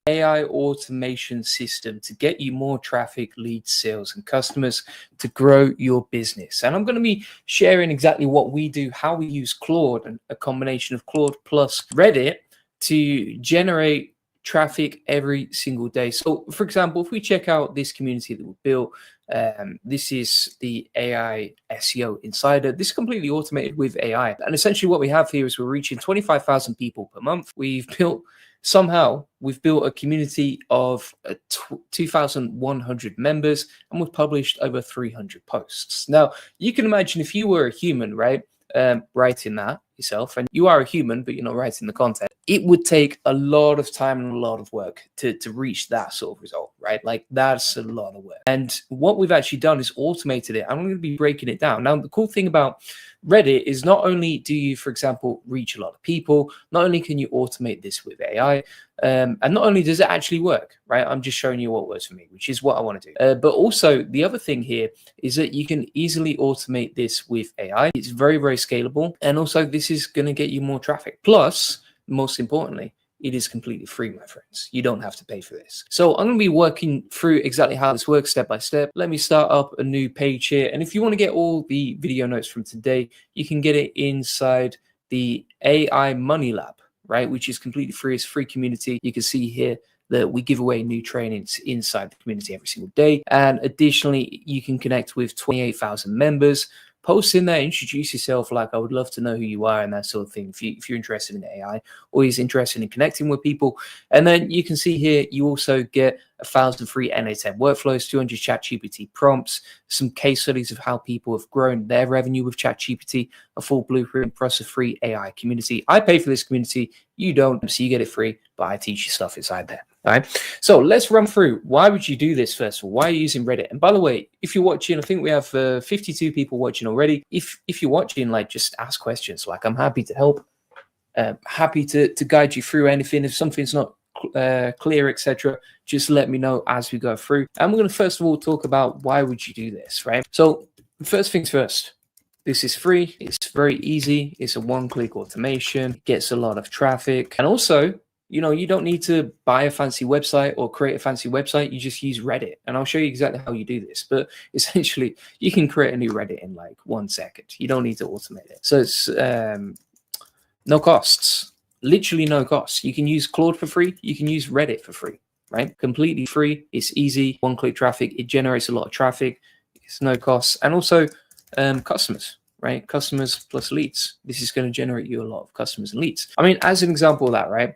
AI automation system to get you more traffic, leads, sales, and customers to grow your business. And I'm going to be sharing exactly what we do, how we use Claude, and a combination of Claude plus Reddit to generate traffic every single day. So for example, if we check out this community that we built, this is the AI SEO Insider. This is completely automated with AI. And essentially what we have here is we're reaching 25,000 people per month. We've built a community of 2,100 members, and we've published over 300 posts. Now, you can imagine if you were a human, right, writing that yourself, and you are a human, but you're not writing the content, it would take a lot of time and a lot of work to reach that sort of result, right? Like, that's a lot of work. And what we've actually done is automated it. I'm going to be breaking it down. Now, the cool thing about Reddit is not only do you, for example, reach a lot of people, not only can you automate this with AI, and not only does it actually work, right? I'm just showing you what works for me, which is what I want to do. But also the other thing here is that you can easily automate this with AI. It's very, very scalable. And also this is going to get you more traffic. Plus, most importantly, it is completely free, my friends. You don't have to pay for this. So I'm going to be working through exactly how this works step by step. Let me start up a new page here. And if you want to get all the video notes from today, you can get it inside the AI Money Lab, right? Which is completely free. It's a free community. You can see here that we give away new trainings inside the community every single day. And additionally, you can connect with 28,000 members post in there, introduce yourself. Like, I would love to know who you are and that sort of thing. If you're interested in AI, or is interested in connecting with people. And then you can see here, you also get 1,000 free NA10 workflows, 200 ChatGPT prompts, some case studies of how people have grown their revenue with ChatGPT, a full blueprint, plus a free AI community. I pay for this community, you don't, so you get it free, but I teach you stuff inside there. All right. So let's run through, why would you do this first of all? Why are you using Reddit? And by the way, if you're watching, I think we have 52 people watching already. If you're watching, like, just ask questions. Like, I'm happy to help. Happy to guide you through anything. If something's not clear, etc., just let me know as we go through. And we're going to first of all talk about why would you do this, right? So first things first, this is free. It's very easy. It's a one-click automation, gets a lot of traffic. And also, you know, you don't need to buy a fancy website or create a fancy website. You just use Reddit. And I'll show you exactly how you do this. But essentially, you can create a new Reddit in like 1 second. You don't need to automate it. So it's no costs, literally no costs. You can use Claude for free. You can use Reddit for free, right? Completely free. It's easy. One-click traffic. It generates a lot of traffic. It's no costs. And also customers, right? Customers plus leads. This is going to generate you a lot of customers and leads. I mean, as an example of that, right?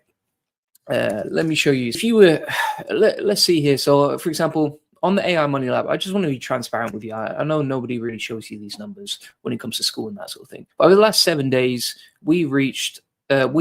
Let me show you. If you were, let's see here. So, for example, on the AI Money Lab, I just want to be transparent with you. I know nobody really shows you these numbers when it comes to school and that sort of thing. But over the last 7 days, we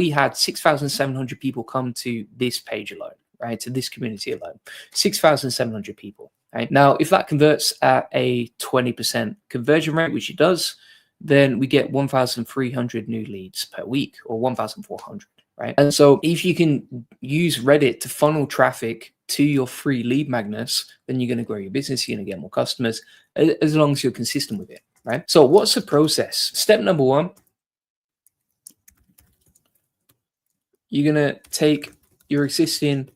had 6,700 people come to this page alone, right? To this community alone, 6,700 people. Right? Now, if that converts at a 20% conversion rate, which it does, then we get 1,300 new leads per week, or 1,400. Right? And so if you can use Reddit to funnel traffic to your free lead magnets, then you're going to grow your business. You're going to get more customers, as long as you're consistent with it, right? So what's the process? Step number 1, you're going to take your existing,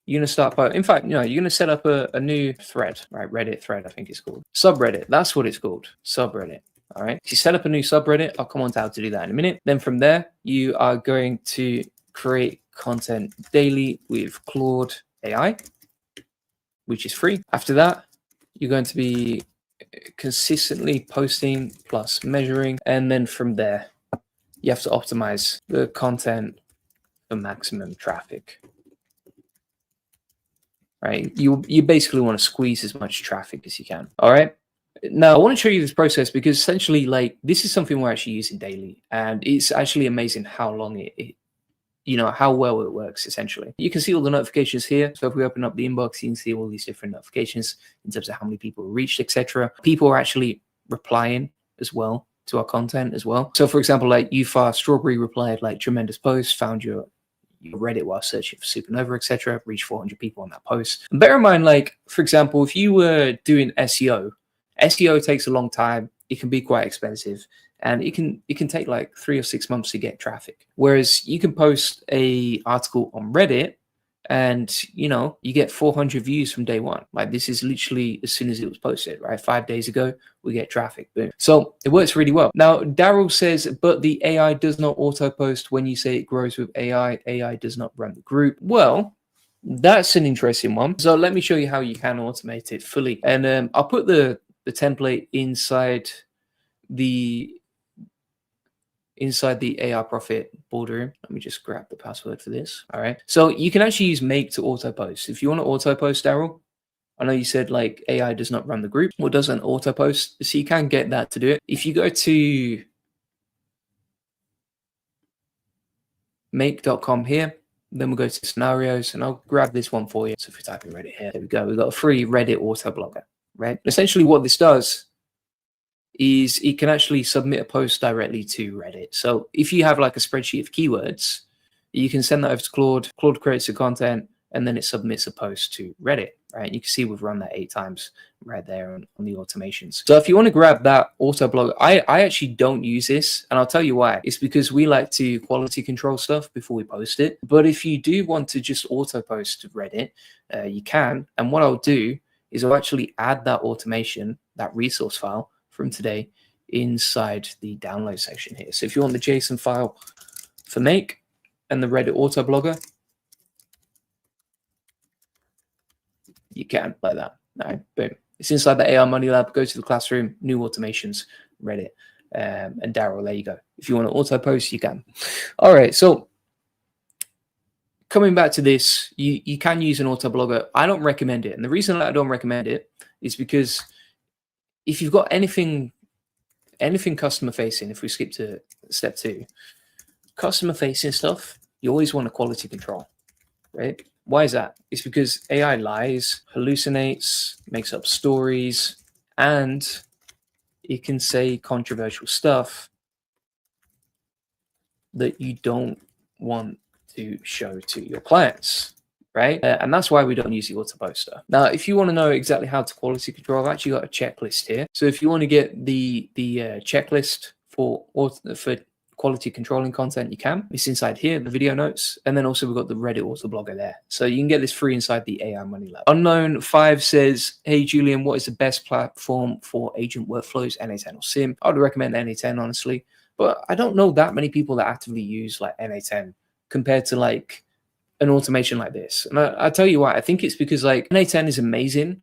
you're going to start by, in fact, you know, you're going to set up a new thread, right? Reddit thread, I think it's called. Subreddit, that's what it's called, subreddit. All right. So you set up a new subreddit. I'll come on to how to do that in a minute. Then from there, you are going to create content daily with Claude AI, which is free. After that, you're going to be consistently posting plus measuring. And then from there, you have to optimize the content for maximum traffic. Right. You basically want to squeeze as much traffic as you can. All right. Now, I want to show you this process because essentially, like, this is something we're actually using daily, and it's actually amazing how long how well it works, essentially. You can see all the notifications here. So if we open up the inbox, you can see all these different notifications in terms of how many people reached, etc. People are actually replying as well to our content as well. So for example, like Ufar Strawberry replied, like, tremendous post, found your Reddit while searching for supernova, etc. Reached 400 people on that post. And bear in mind, like, for example, if you were doing SEO takes a long time. It can be quite expensive, and it can take like 3 or 6 months to get traffic. Whereas you can post a article on Reddit, and you get 400 views from day 1. Like, this is literally as soon as it was posted, right? 5 days ago, we get traffic. Boom. So it works really well. Now, Daryl says, but the AI does not auto post when you say it grows with AI. AI does not run the group. Well, that's an interesting one. So let me show you how you can automate it fully, and I'll put the template inside the AI Profit boardroom. Let me just grab the password for this. All right. So you can actually use Make to auto post. If you want to auto post, Daryl, I know you said like AI does not run the group or doesn't auto post. So you can get that to do it. If you go to make.com here, then we'll go to scenarios, and I'll grab this one for you. So if we type in Reddit here, there we go. We've got a free Reddit auto blogger, right? Essentially what this does is it can actually submit a post directly to Reddit. So if you have like a spreadsheet of keywords, you can send that over to Claude. Claude creates the content, and then it submits a post to Reddit, right? You can see we've run that 8 times right there on the automations. So if you want to grab that auto blog, I actually don't use this, and I'll tell you why. It's because we like to quality control stuff before we post it. But if you do want to just auto post to Reddit, you can. And what I'll do is I'll actually add that automation, that resource file from today, inside the download section here. So if you want the JSON file for Make and the Reddit auto blogger, you can like that. All right, boom. It's inside the AI Money Lab. Go to the classroom, new automations, Reddit. And Daryl, there you go. If you want to auto post, you can. All right. So coming back to this, you can use an auto blogger. I don't recommend it. And the reason I don't recommend it is because if you've got anything customer facing, if we skip to step 2, customer facing stuff, you always want a quality control, right? Why is that? It's because AI lies, hallucinates, makes up stories, and it can say controversial stuff that you don't want to show to your clients, right? And that's why we don't use the auto poster. Now, if you want to know exactly how to quality control, I've actually got a checklist here. So if you want to get the checklist for quality controlling content, you can. It's inside here, the video notes, and then also we've got the Reddit auto blogger there. So you can get this free inside the AI Money Lab. Unknown 5 says, hey Julian, what is the best platform for agent workflows, NA10 or SIM? I would recommend NA10, honestly, but I don't know that many people that actively use like NA10 compared to like an automation like this. And I tell you why. I think it's because like NA10 is amazing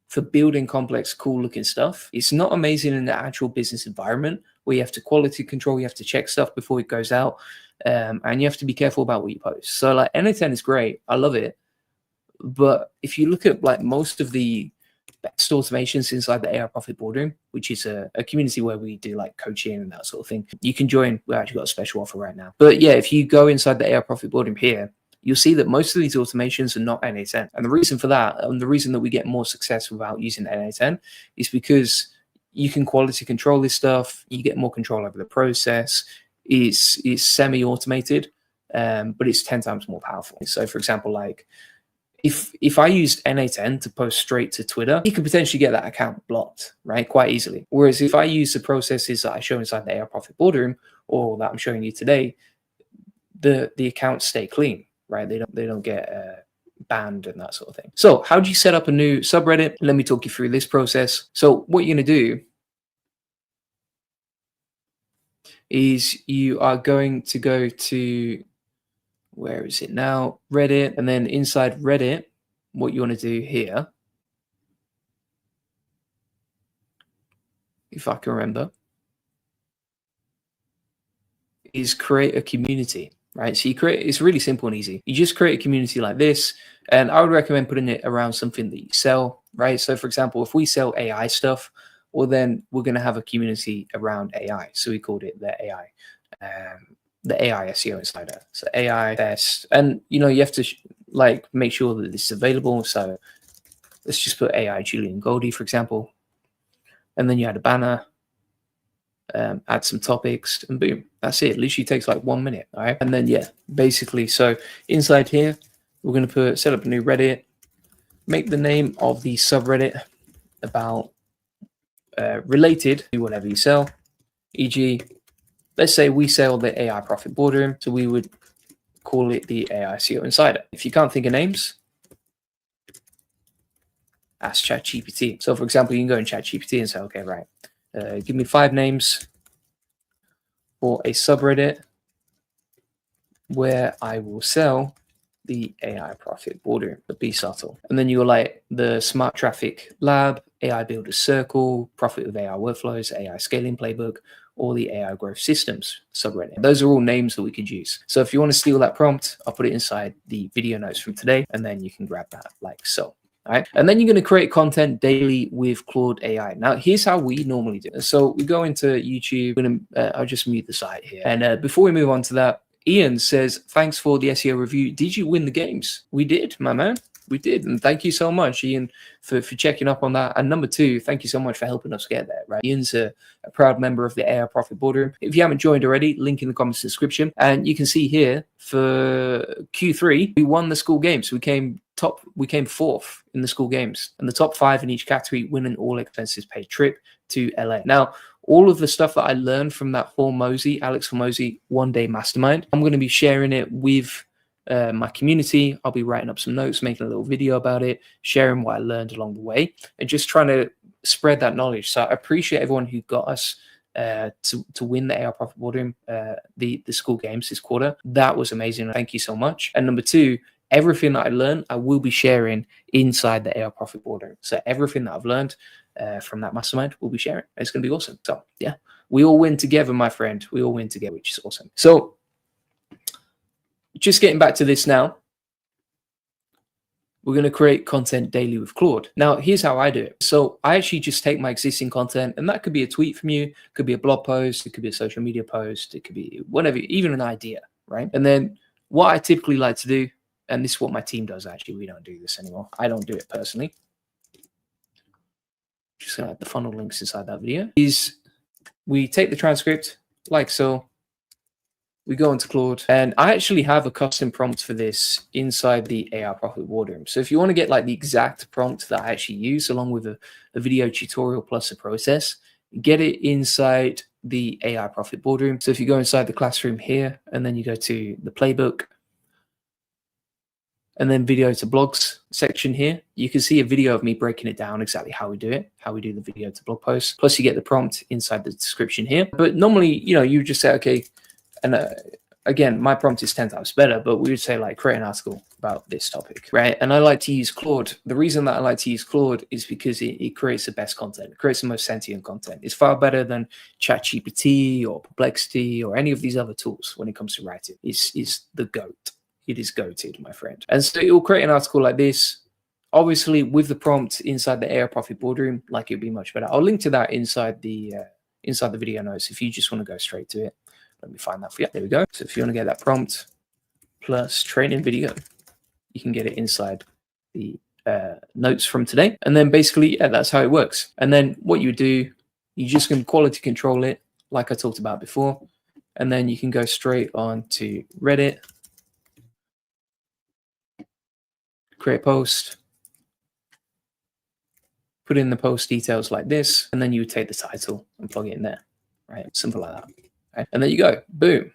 for building complex, cool looking stuff. It's not amazing in the actual business environment where you have to quality control, you have to check stuff before it goes out, and you have to be careful about what you post. So like NA10 is great. I love it. But if you look at like most of the best automations inside the AI Profit Boardroom, which is a community where we do like coaching and that sort of thing, you can join. We actually got a special offer right now. But yeah, if you go inside the AI Profit Boardroom here, you'll see that most of these automations are not NA10. And the reason for that, and the reason that we get more success without using NA10 is because you can quality control this stuff, you get more control over the process, it's semi-automated, but it's 10 times more powerful. So for example, like if I used NA10 to post straight to Twitter, you could potentially get that account blocked, right? Quite easily. Whereas if I use the processes that I show inside the AI Profit Boardroom or that I'm showing you today, the accounts stay clean, right? They don't get banned and that sort of thing. So how do you set up a new subreddit? Let me talk you through this process. So what you're going to do is you are going to go to, where is it now? Reddit. And then inside Reddit, what you want to do here, if I can remember, is create a community. Right, so it's really simple and easy. You just create a community like this, and I would recommend putting it around something that you sell, right? So for example, if we sell AI stuff, well then we're going to have a community around AI. So we called it the AI SEO Insider. So AI best, and you have to like make sure that this is available. So let's just put AI Julian Goldie, for example, and then you add a banner. Add some topics, and boom, that's it. Literally takes like 1 minute. All right, and then yeah, basically, so inside here we're going to set up a new Reddit, make the name of the subreddit about related to whatever you sell, e.g. let's say we sell the AI Profit Boardroom, so we would call it the AI SEO Insider. If you can't think of names, ask ChatGPT. So for example, you can go in ChatGPT and say, okay, right, give me 5 names for a subreddit where I will sell the AI Profit Boardroom, but be subtle. And then you're like the Smart Traffic Lab, AI Builder Circle, Profit with AI Workflows, AI Scaling Playbook, or the AI Growth Systems subreddit. Those are all names that we could use. So if you want to steal that prompt, I'll put it inside the video notes from today, and then you can grab that like so. All right, and then you're going to create content daily with Claude AI. Now, here's how we normally do it. So we go into YouTube. I'll just mute the site here. And before we move on to that, Ian says, thanks for the SEO review. Did you win the games? We did, my man. We did. And thank you so much, Ian, for checking up on that. And number 2, thank you so much for helping us get there, right? Ian's a proud member of the AI Profit Boardroom. If you haven't joined already, link in the comments description. And you can see here for Q3, we won the school games. We came 4th in the school games, and the top 5 in each category, winning all expenses paid trip to LA. Now, all of the stuff that I learned from that Alex Hormozy one-day mastermind, I'm going to be sharing it with my community. I'll be writing up some notes, making a little video about it, sharing what I learned along the way, and just trying to spread that knowledge. So I appreciate everyone who got us to win the AI Profit Boardroom, the school games this quarter. That was amazing. Thank you so much. And number 2, everything that I learned, I will be sharing inside the AI Profit Boardroom. So everything that I've learned from that mastermind, we'll be sharing. It's going to be awesome. So yeah, we all win together, my friend. We all win together, which is awesome. So just getting back to this now, we're going to create content daily with Claude. Now, here's how I do it. So I actually just take my existing content, and that could be a tweet from you, could be a blog post, it could be a social media post, it could be whatever, even an idea, right? And then what I typically like to do, and this is what my team does actually, we don't do this anymore. I don't do it personally. Just going to add the funnel links inside that video, is we take the transcript like so. We go into Claude, and I actually have a custom prompt for this inside the AI Profit Boardroom. So if you want to get like the exact prompt that I actually use along with a video tutorial plus a process, get it inside the AI Profit Boardroom. So if you go inside the classroom here, and then you go to the playbook, and then video to blogs section here, you can see a video of me breaking it down exactly how we do it, how we do the video to blog post. Plus you get the prompt inside the description here. But normally, you just say, okay, and again, my prompt is 10 times better, but we would say like create an article about this topic, right? And I like to use Claude. The reason that I like to use Claude is because it creates the best content. It creates the most sentient content. It's far better than ChatGPT or Perplexity or any of these other tools when it comes to writing. It's the GOAT. It is goated, my friend. And so it will create an article like this. Obviously, with the prompt inside the AI Profit Boardroom, like it'd be much better. I'll link to that inside the video notes if you just want to go straight to it. Let me find that for you. There we go. So if you want to get that prompt plus training video, you can get it inside the notes from today. And then basically, that's how it works. And then what you do, you just can quality control it like I talked about before. And then you can go straight on to Reddit, create a post, put in the post details like this, and then you take the title and plug it in there, right? Simple like that. Right? And there you go, boom,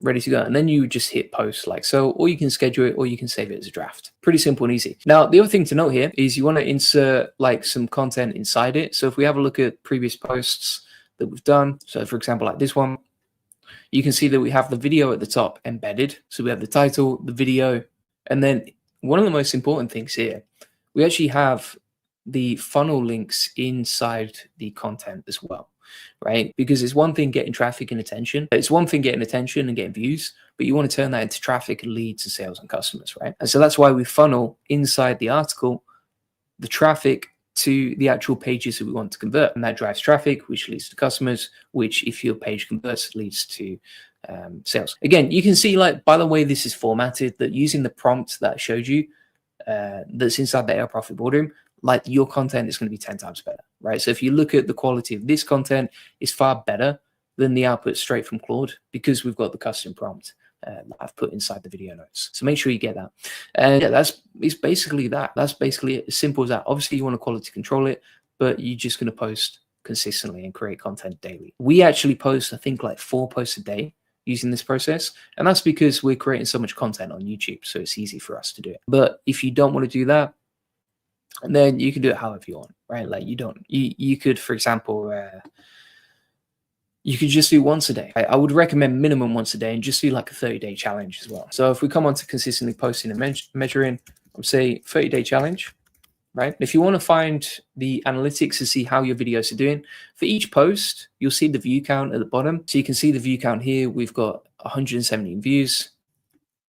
ready to go. And then you just hit post like so, or you can schedule it, or you can save it as a draft. Pretty simple and easy. Now, the other thing to note here is you want to insert like some content inside it. So if we have a look at previous posts that we've done, so for example, like this one, you can see that we have the video at the top embedded. So we have the title, the video, and then one of the most important things here, we actually have the funnel links inside the content as well, right? Because it's one thing getting traffic and attention. It's one thing getting attention and getting views, but you want to turn that into traffic and leads and sales and customers, right? And so that's why we funnel inside the article the traffic to the actual pages that we want to convert. And that drives traffic, which leads to customers, which if your page converts, leads to sales. Again, you can see like, by the way, this is formatted, that using the prompt that I showed you, that's inside the AI Profit Boardroom, like your content is going to be 10 times better, right? So if you look at the quality of this content, it's far better than the output straight from Claude because we've got the custom prompt that I've put inside the video notes. So make sure you get that. And yeah, it's basically that. That's basically it, as simple as that. Obviously, you want to quality control it, but you're just going to post consistently and create content daily. We actually post, I think, like 4 posts a day using this process, and that's because we're creating so much content on YouTube, so it's easy for us to do it. But if you don't want to do that, and then you can do it however you want, right? Like you could, for example, you could just do once a day. I would recommend minimum once a day and just do like a 30-day challenge as well. So if we come on to consistently posting and measuring, I'll say 30-day challenge, right? If you want to find the analytics to see how your videos are doing, for each post, you'll see the view count at the bottom. So you can see the view count here. We've got 117 views.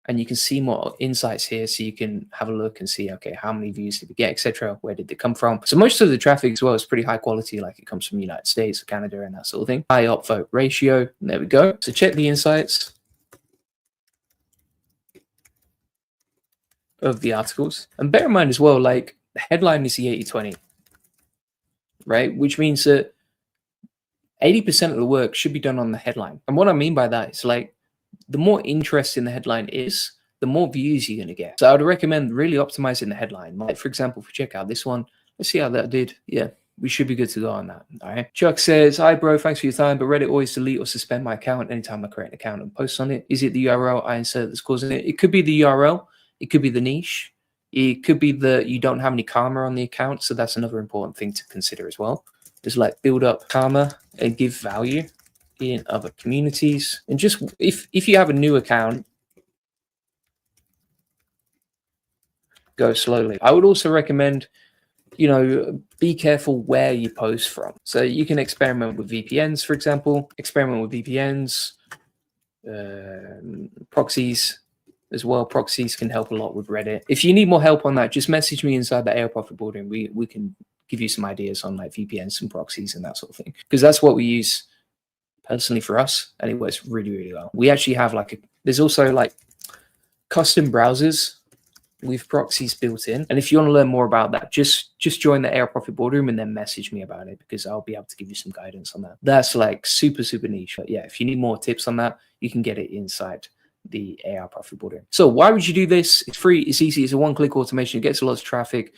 And you can see more insights here, so you can have a look and see, okay, how many views did we get, etc. Where did they come from? So most of the traffic as well is pretty high quality, like it comes from the United States, Canada, and that sort of thing. High upvote ratio. There we go. So check the insights of the articles. And bear in mind as well, like the headline is the 80-20, right? Which means that 80% of the work should be done on the headline. And what I mean by that is like, the more interesting the headline is, the more views you're going to get. So I would recommend really optimizing the headline. Like for example, if we check out this one, let's see how that did. Yeah, we should be good to go on that. All right. Chuck says, hi bro, thanks for your time, but Reddit always delete or suspend my account anytime I create an account and post on it. Is it the URL I insert that's causing it? It could be the URL. It could be the niche. It could be that you don't have any karma on the account. So that's another important thing to consider as well. Just like build up karma and give value in other communities. And just if you have a new account, go slowly. I would also recommend, be careful where you post from. So you can experiment with VPNs, for example, proxies as well. Proxies can help a lot with Reddit. If you need more help on that, just message me inside the AI Profit Boardroom. We can give you some ideas on like VPNs and proxies and that sort of thing, because that's what we use personally for us, and it works really, really well. We actually have there's also like custom browsers with proxies built in, and if you want to learn more about that, just join the AI Profit Boardroom and then message me about it, because I'll be able to give you some guidance on that. That's like super, super niche, but yeah, if you need more tips on that, you can get it inside the AI Profit Boardroom. So why would you do this? It's free, it's easy, it's a one-click automation, it gets a lot of traffic,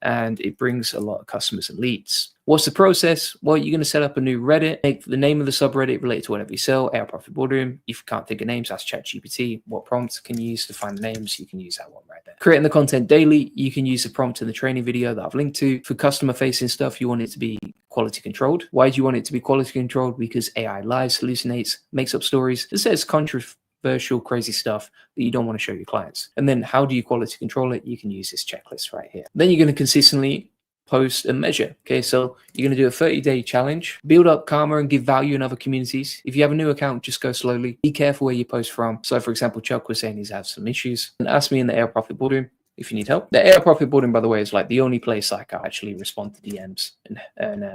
and it brings a lot of customers and leads. What's the process? Well, you're going to set up a new Reddit, make the name of the subreddit related to whatever you sell, AI Profit Boardroom. If you can't think of names, ask ChatGPT. What prompts can you use to find the names? You can use that one right there. Creating the content daily, you can use the prompt in the training video that I've linked to. For customer-facing stuff, you want it to be quality controlled. Why do you want it to be quality controlled? Because AI lies, hallucinates, makes up stories. It says controversial, crazy stuff that you don't want to show your clients. And then how do you quality control it? You can use this checklist right here. Then you're going to consistently post and measure. Okay, so you're going to do a 30-day challenge, build up karma and give value in other communities. If you have a new account, just go slowly. Be careful where you post from. So for example, Chuck was saying he's had some issues, and ask me in the AI Profit Boardroom if you need help. The AI Profit Boardroom, by the way, is like the only place I can actually respond to DMs, and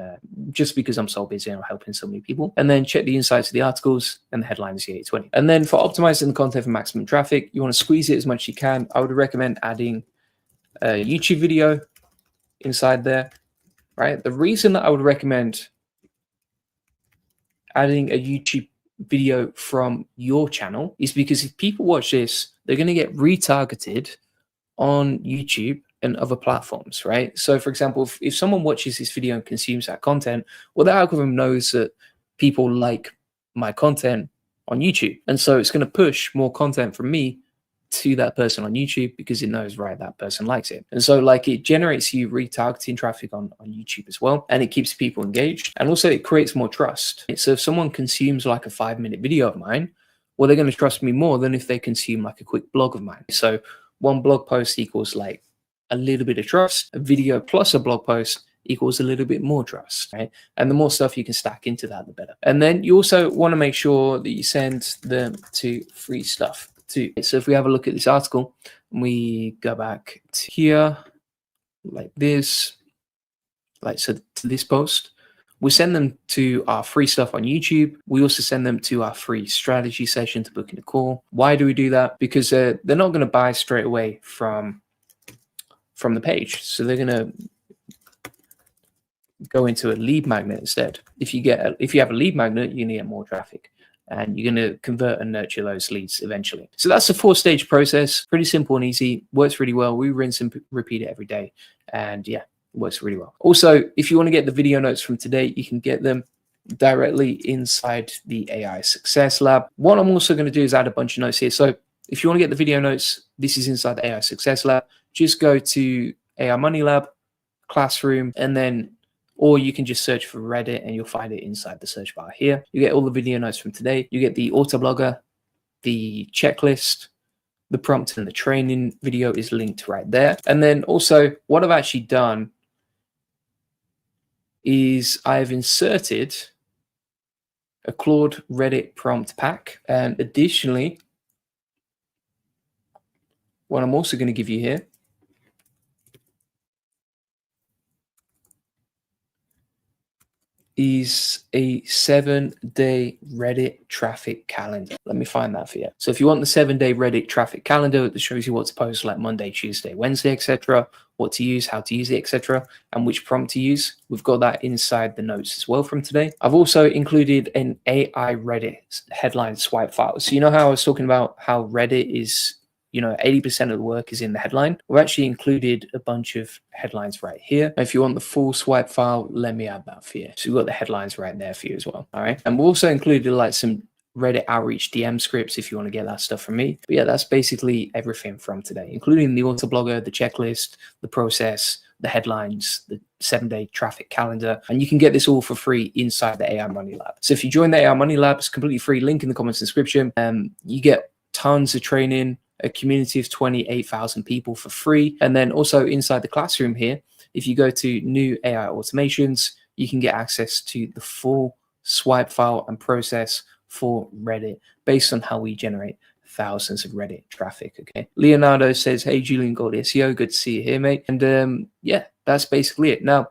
just because I'm so busy and helping so many people. And then check the insights of the articles and the headlines, the 80/20. And then for optimizing the content for maximum traffic, you want to squeeze it as much as you can. I would recommend adding a YouTube video inside there, right? The reason that I would recommend adding a YouTube video from your channel is because if people watch this, they're going to get retargeted on YouTube and other platforms, right? So for example, if someone watches this video and consumes that content, well, the algorithm knows that people like my content on YouTube. And so it's going to push more content from me to that person on YouTube, because it knows, right, that person likes it. And so like it generates you retargeting traffic on YouTube as well, and it keeps people engaged, and also it creates more trust. So if someone consumes like a 5-minute video of mine, well, they're going to trust me more than if they consume like a quick blog of mine. So one blog post equals like a little bit of trust. A video plus a blog post equals a little bit more trust, right? And the more stuff you can stack into that, the better. And then you also want to make sure that you send them to free stuff too. So if we have a look at this article and we go back to here, like this, like so to this post, we send them to our free stuff on YouTube. We also send them to our free strategy session to book in a call. Why do we do that? Because they're not going to buy straight away from the page. So they're going to go into a lead magnet instead. If you have a lead magnet, you're going to get more traffic, and you're going to convert and nurture those leads eventually. So that's a 4-stage process, pretty simple and easy, works really well. We rinse and repeat it every day, and yeah, it works really well. Also, if you want to get the video notes from today, you can get them directly inside the AI Success Lab. What I'm also going to do is add a bunch of notes here. So if you want to get the video notes, this is inside the AI Success Lab. Just go to AI Money Lab, Classroom, and then, or you can just search for Reddit and you'll find it inside the search bar here. You get all the video notes from today. You get the autoblogger, the checklist, the prompt, and the training video is linked right there. And then also what I've actually done is I've inserted a Claude Reddit prompt pack. And additionally, what I'm also going to give you here is a 7-day Reddit traffic calendar. Let me find that for you. So if you want the 7-day Reddit traffic calendar that shows you what to post like Monday, Tuesday, Wednesday, etc., what to use, how to use it, etc., and which prompt to use, we've got that inside the notes as well from today. I've also included an AI Reddit headline swipe file. So you know how I was talking about how Reddit is, 80% of the work is in the headline. We've actually included a bunch of headlines right here. If you want the full swipe file, let me add that for you. So we've got the headlines right there for you as well. All right. And we also included like some Reddit outreach DM scripts if you want to get that stuff from me. But yeah, that's basically everything from today, including the autoblogger, the checklist, the process, the headlines, the 7-day traffic calendar. And you can get this all for free inside the AI Money Lab. So if you join the AI Money Lab, it's completely free. Link in the comments description. You get tons of training a community of 28,000 people for free. And then also inside the classroom here, if you go to new AI automations, you can get access to the full swipe file and process for Reddit based on how we generate thousands of Reddit traffic. Okay. Leonardo says, hey, Julian Gold SEO, good to see you here, mate. And yeah, that's basically it. Now,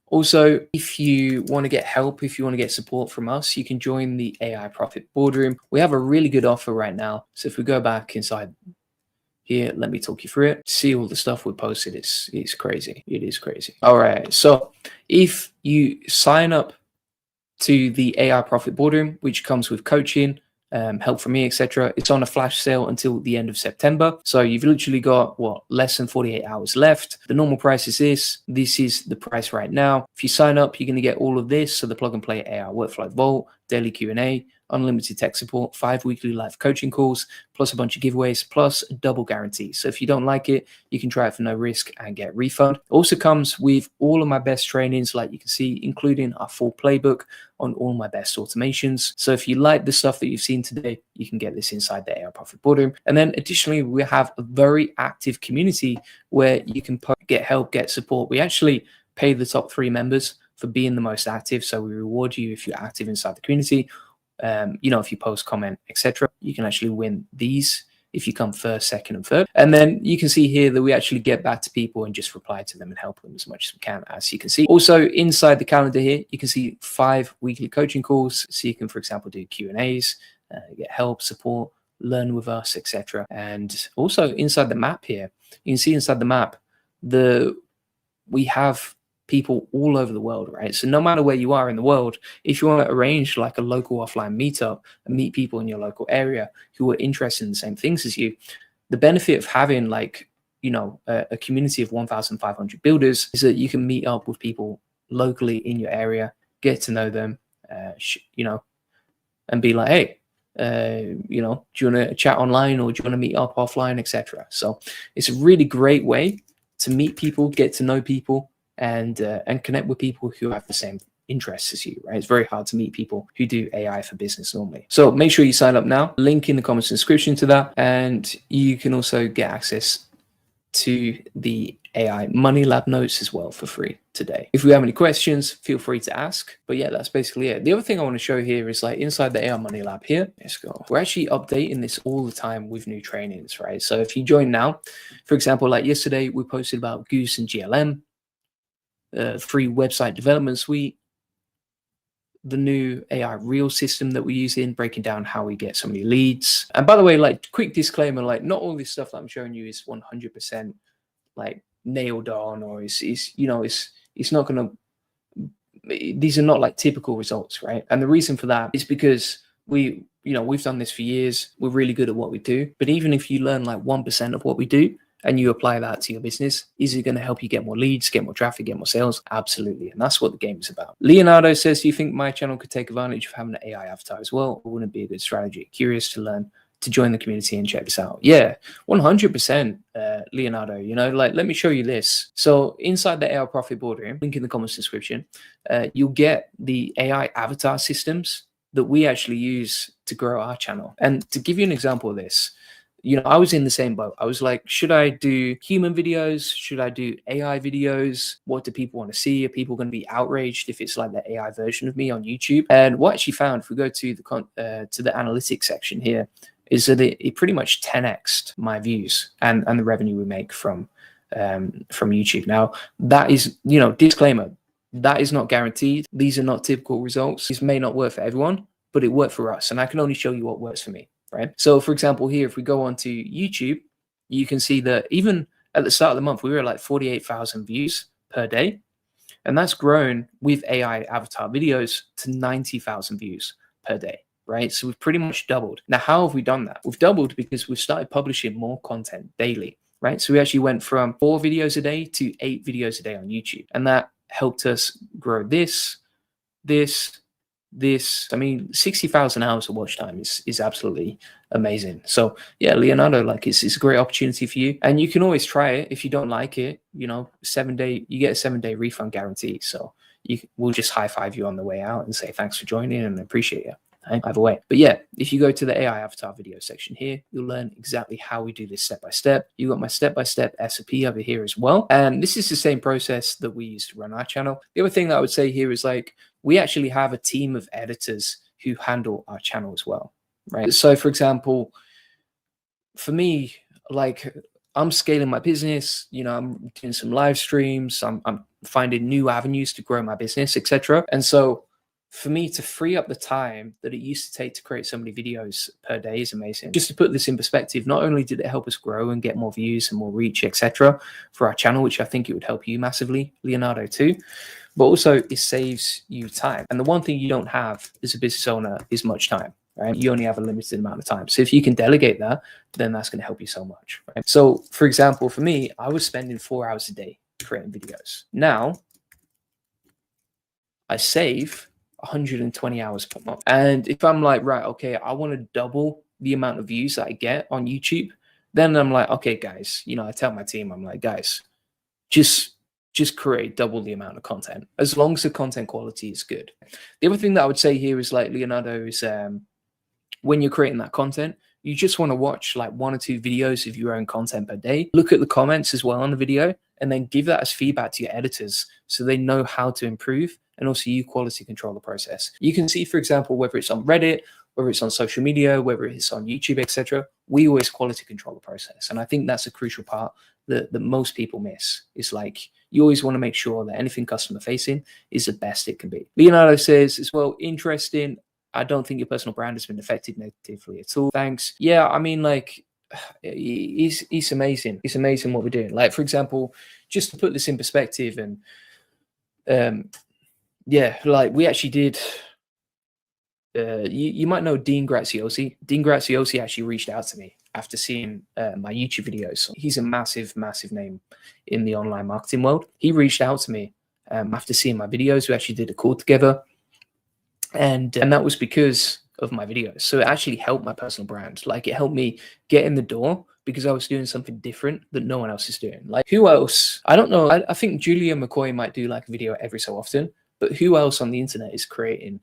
also, if you want to get help, if you want to get support from us, you can join the AI Profit Boardroom. We have a really good offer right now. So if we go back inside here, let me talk you through it. See all the stuff we posted. It's crazy. It is crazy. All right. So if you sign up to the AI Profit Boardroom, which comes with coaching, help from me, etc. It's on a flash sale until the end of September. So you've literally got less than 48 hours left. The normal price is this. This is the price right now. If you sign up, you're going to get all of this. So the plug and play AI Workflow Vault, daily Q&A, unlimited tech support, 5 weekly live coaching calls, plus a bunch of giveaways, plus a double guarantee. So if you don't like it, you can try it for no risk and get a refund. It also comes with all of my best trainings, like you can see, including our full playbook on all my best automations. So if you like the stuff that you've seen today, you can get this inside the AI Profit Boardroom. And then additionally, we have a very active community where you can get help, get support. We actually pay the top 3 members for being the most active. So we reward you if you're active inside the community. If you post, comment, etc., you can actually win these if you come first, second, and third. And then you can see here that we actually get back to people and just reply to them and help them as much as we can, as you can see. Also, inside the calendar here, you can see 5 weekly coaching calls. So you can, for example, do Q&As, get help, support, learn with us, etc. And also inside the map here, you can see inside the map, we have people all over the world, right? So no matter where you are in the world, if you want to arrange like a local offline meetup and meet people in your local area who are interested in the same things as you, the benefit of having a community of 1,500 builders is that you can meet up with people locally in your area, get to know them, and be like, hey, do you want to chat online or do you want to meet up offline, etc. So it's a really great way to meet people, get to know people, and connect with people who have the same interests as you, right? It's very hard to meet people who do AI for business normally. So make sure you sign up now. Link in the comments description to that. And you can also get access to the AI Money Lab notes as well for free today. If you have any questions, feel free to ask. But yeah, that's basically it. The other thing I want to show here is like inside the AI Money Lab here, let's go. We're actually updating this all the time with new trainings, right? So if you join now, for example, like yesterday, we posted about Goose and GLM, free website development suite, the new AI reel system that we're using, breaking down how we get so many leads. And by the way, like quick disclaimer, like not all this stuff that I'm showing you is 100% like nailed on, or it's not gonna, these are not like typical results, right? And the reason for that is because we've done this for years. We're really good at what we do. But even if you learn like 1% of what we do, and you apply that to your business, is it going to help you get more leads, get more traffic, get more sales? Absolutely. And that's what the game is about. Leonardo says, do you think my channel could take advantage of having an AI avatar as well? Or wouldn't it be a good strategy? Curious to learn, to join the community and check this out. Yeah, 100%, Leonardo. Let me show you this. So inside the AI Profit Boardroom, link in the comments description, you'll get the AI avatar systems that we actually use to grow our channel. And to give you an example of this, I was in the same boat. I was like, should I do human videos? Should I do AI videos? What do people want to see? Are people going to be outraged if it's like the AI version of me on YouTube? And what I actually found, if we go to the analytics section here, is that it pretty much 10x'd my views and the revenue we make from YouTube. Now, that is, disclaimer, that is not guaranteed. These are not typical results. This may not work for everyone, but it worked for us. And I can only show you what works for me. Right. So, for example, here, if we go on to YouTube, you can see that even at the start of the month, we were at like 48,000 views per day. And that's grown with AI avatar videos to 90,000 views per day. Right. So we've pretty much doubled. Now, how have we done that? We've doubled because we've started publishing more content daily. Right. So we actually went from 4 videos a day to 8 videos a day on YouTube. And that helped us grow this. I mean, 60,000 hours of watch time is absolutely amazing. So yeah, Leonardo, like it's a great opportunity for you, and you can always try it. If you don't like it, you get a 7-day refund guarantee. So we'll just high five you on the way out and say thanks for joining and appreciate you. either way. But yeah, if you go to the AI avatar video section here, you'll learn exactly how we do this step by step. You got my step-by-step SOP over here as well. And this is the same process that we use to run our channel. The other thing that I would say here is like, we actually have a team of editors who handle our channel as well, right? So for example, for me, like, I'm scaling my business, you know, I'm doing some live streams, I'm finding new avenues to grow my business, etc. And so for me to free up the time that it used to take to create so many videos per day is amazing. Just to put this in perspective, not only did it help us grow and get more views and more reach, etc., for our channel, which I think it would help you massively, Leonardo too, but also it saves you time. And the one thing you don't have as a business owner is much time. Right? You only have a limited amount of time. So if you can delegate that, then that's going to help you so much. Right? So for example, for me, I was spending 4 hours a day creating videos. Now I save 120 hours per month. And if I'm like, right, okay, I want to double the amount of views that I get on YouTube, then I'm like, okay, guys, you know, I tell my team, I'm like, guys, just create double the amount of content, as long as the content quality is good. The other thing that I would say here is like, Leonardo, is when you're creating that content, you just want to watch like 1 or 2 videos of your own content per day. Look at the comments as well on the video, and then give that as feedback to your editors so they know how to improve, and also you quality control the process. You can see, for example, whether it's on Reddit, whether it's on social media, whether it's on YouTube, etc., we always quality control the process. And I think that's a crucial part that most people miss. It's like, you always want to make sure that anything customer facing is the best it can be. Leonardo says as well, interesting. I don't think your personal brand has been affected negatively at all. Thanks. Yeah, I mean, like, it's amazing. It's amazing what we're doing. Like, for example, just to put this in perspective, and yeah, like we actually did. You might know Dean Graziosi. Dean Graziosi actually reached out to me after seeing my YouTube videos. He's a massive name in the online marketing world. He reached out to me after seeing my videos. We actually did a call together. And that was because of my videos. So it actually helped my personal brand. Like, it helped me get in the door because I was doing something different that no one else is doing. Like, who else? I don't know. I think Julia McCoy might do like a video every so often, but who else on the internet is creating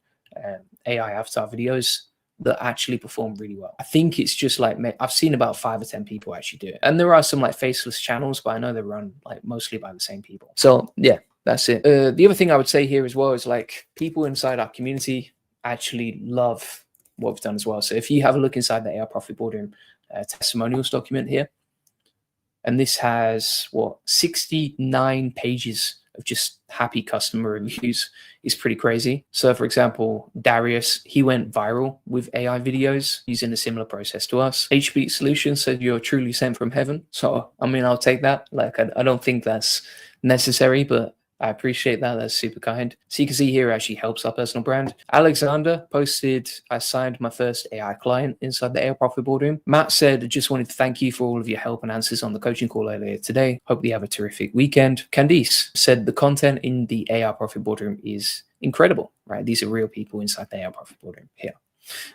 AI avatar videos that actually perform really well? I think it's just like, I've seen about 5 or 10 people actually do it. And there are some like faceless channels, but I know they're run like mostly by the same people. So yeah, that's it. The other thing I would say here as well is like, people inside our community actually love what we've done as well. So if you have a look inside the AI Profit Boardroom testimonials document here, and this has what, 69 pages of just happy customer reviews, is pretty crazy. So for example, Darius, he went viral with AI videos using a similar process to us. HB Solutions said, you're truly sent from heaven. So I mean, I'll take that. Like, I don't think that's necessary, but I appreciate that. That's super kind. So you can see here, it actually helps our personal brand. Alexander posted, I signed my first AI client inside the AI Profit Boardroom. Matt said, I just wanted to thank you for all of your help and answers on the coaching call earlier today. Hope you have a terrific weekend. Candice said, the content in the AI Profit Boardroom is incredible, right? These are real people inside the AI Profit Boardroom here.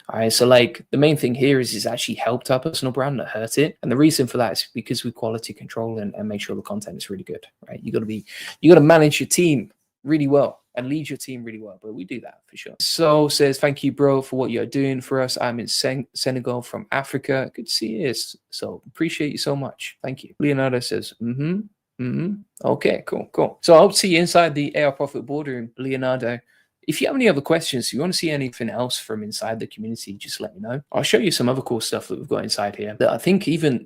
All right, so like, the main thing here is it's actually helped our personal brand, not hurt it. And the reason for that is because we quality control and make sure the content is really good, right? You got to manage your team really well and lead your team really well, but we do that for sure. So says, thank you, bro, for what you're doing for us. I'm in Senegal from Africa. Good to see you. So appreciate you so much. Thank you. Leonardo says, okay, cool. So I'll see you inside the AI Profit Boardroom, Leonardo. If you have any other questions, if you want to see anything else from inside the community, just let me know. I'll show you some other cool stuff that we've got inside here that I think even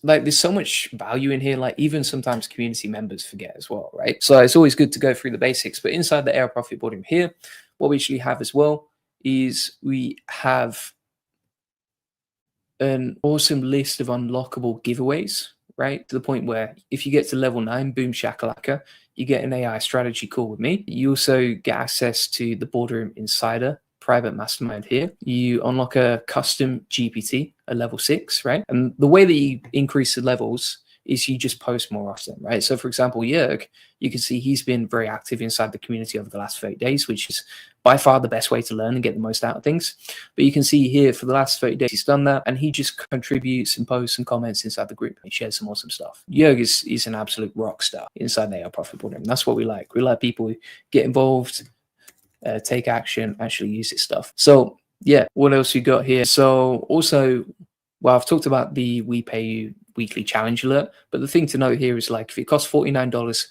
like, there's so much value in here, like even sometimes community members forget as well, right? So it's always good to go through the basics. But inside the AI Profit Boardroom here, what we actually have as well is we have an awesome list of unlockable giveaways, right? To the point where if you get to level 9, boom shakalaka, you get an AI strategy call with me. You also get access to the Boardroom Insider private mastermind here. You unlock a custom GPT at level 6, right? And the way that you increase the levels is you just post more often, right? So for example, Jörg, you can see he's been very active inside the community over the last 30 days, which is by far the best way to learn and get the most out of things. But you can see here for the last 30 days, he's done that, and he just contributes and posts and comments inside the group. He shares some awesome stuff. Jörg is an absolute rock star inside the AI Profit Boardroom. That's what we like. We like people who get involved, take action, actually use this stuff. So Yeah, what else you got here? So also, well, I've talked about the We Pay You weekly challenge alert, but the thing to note here is like if it costs $49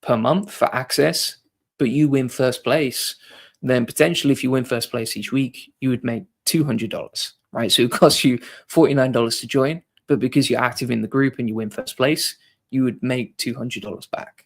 per month for access, but you win first place, then potentially if you win first place each week, you would make $200, right? So it costs you $49 to join, but because you're active in the group and you win first place, you would make $200 back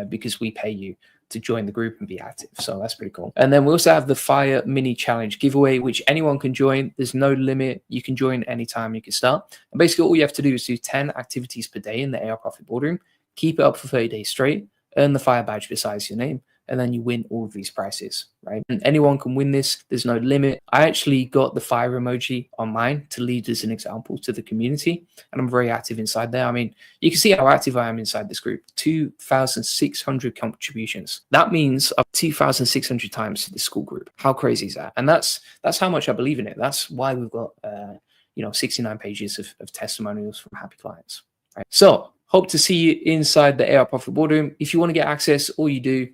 because we pay you to join the group and be active. So that's pretty cool. And then we also have the Fire Mini Challenge giveaway, which anyone can join. There's no limit. You can join anytime you can start. And basically all you have to do is do 10 activities per day in the AR Profit Boardroom, keep it up for 30 days straight, earn the Fire badge besides your name, and then you win all of these prizes, right? And anyone can win this. There's no limit. I actually got the fire emoji on mine to lead as an example to the community, and I'm very active inside there. I mean, you can see how active I am inside this group. 2,600 contributions. That means up 2,600 times to the school group. How crazy is that? And that's how much I believe in it. That's why we've got 69 pages of testimonials from happy clients. Right? So hope to see you inside the AR Profit Boardroom. If you want to get access, all you do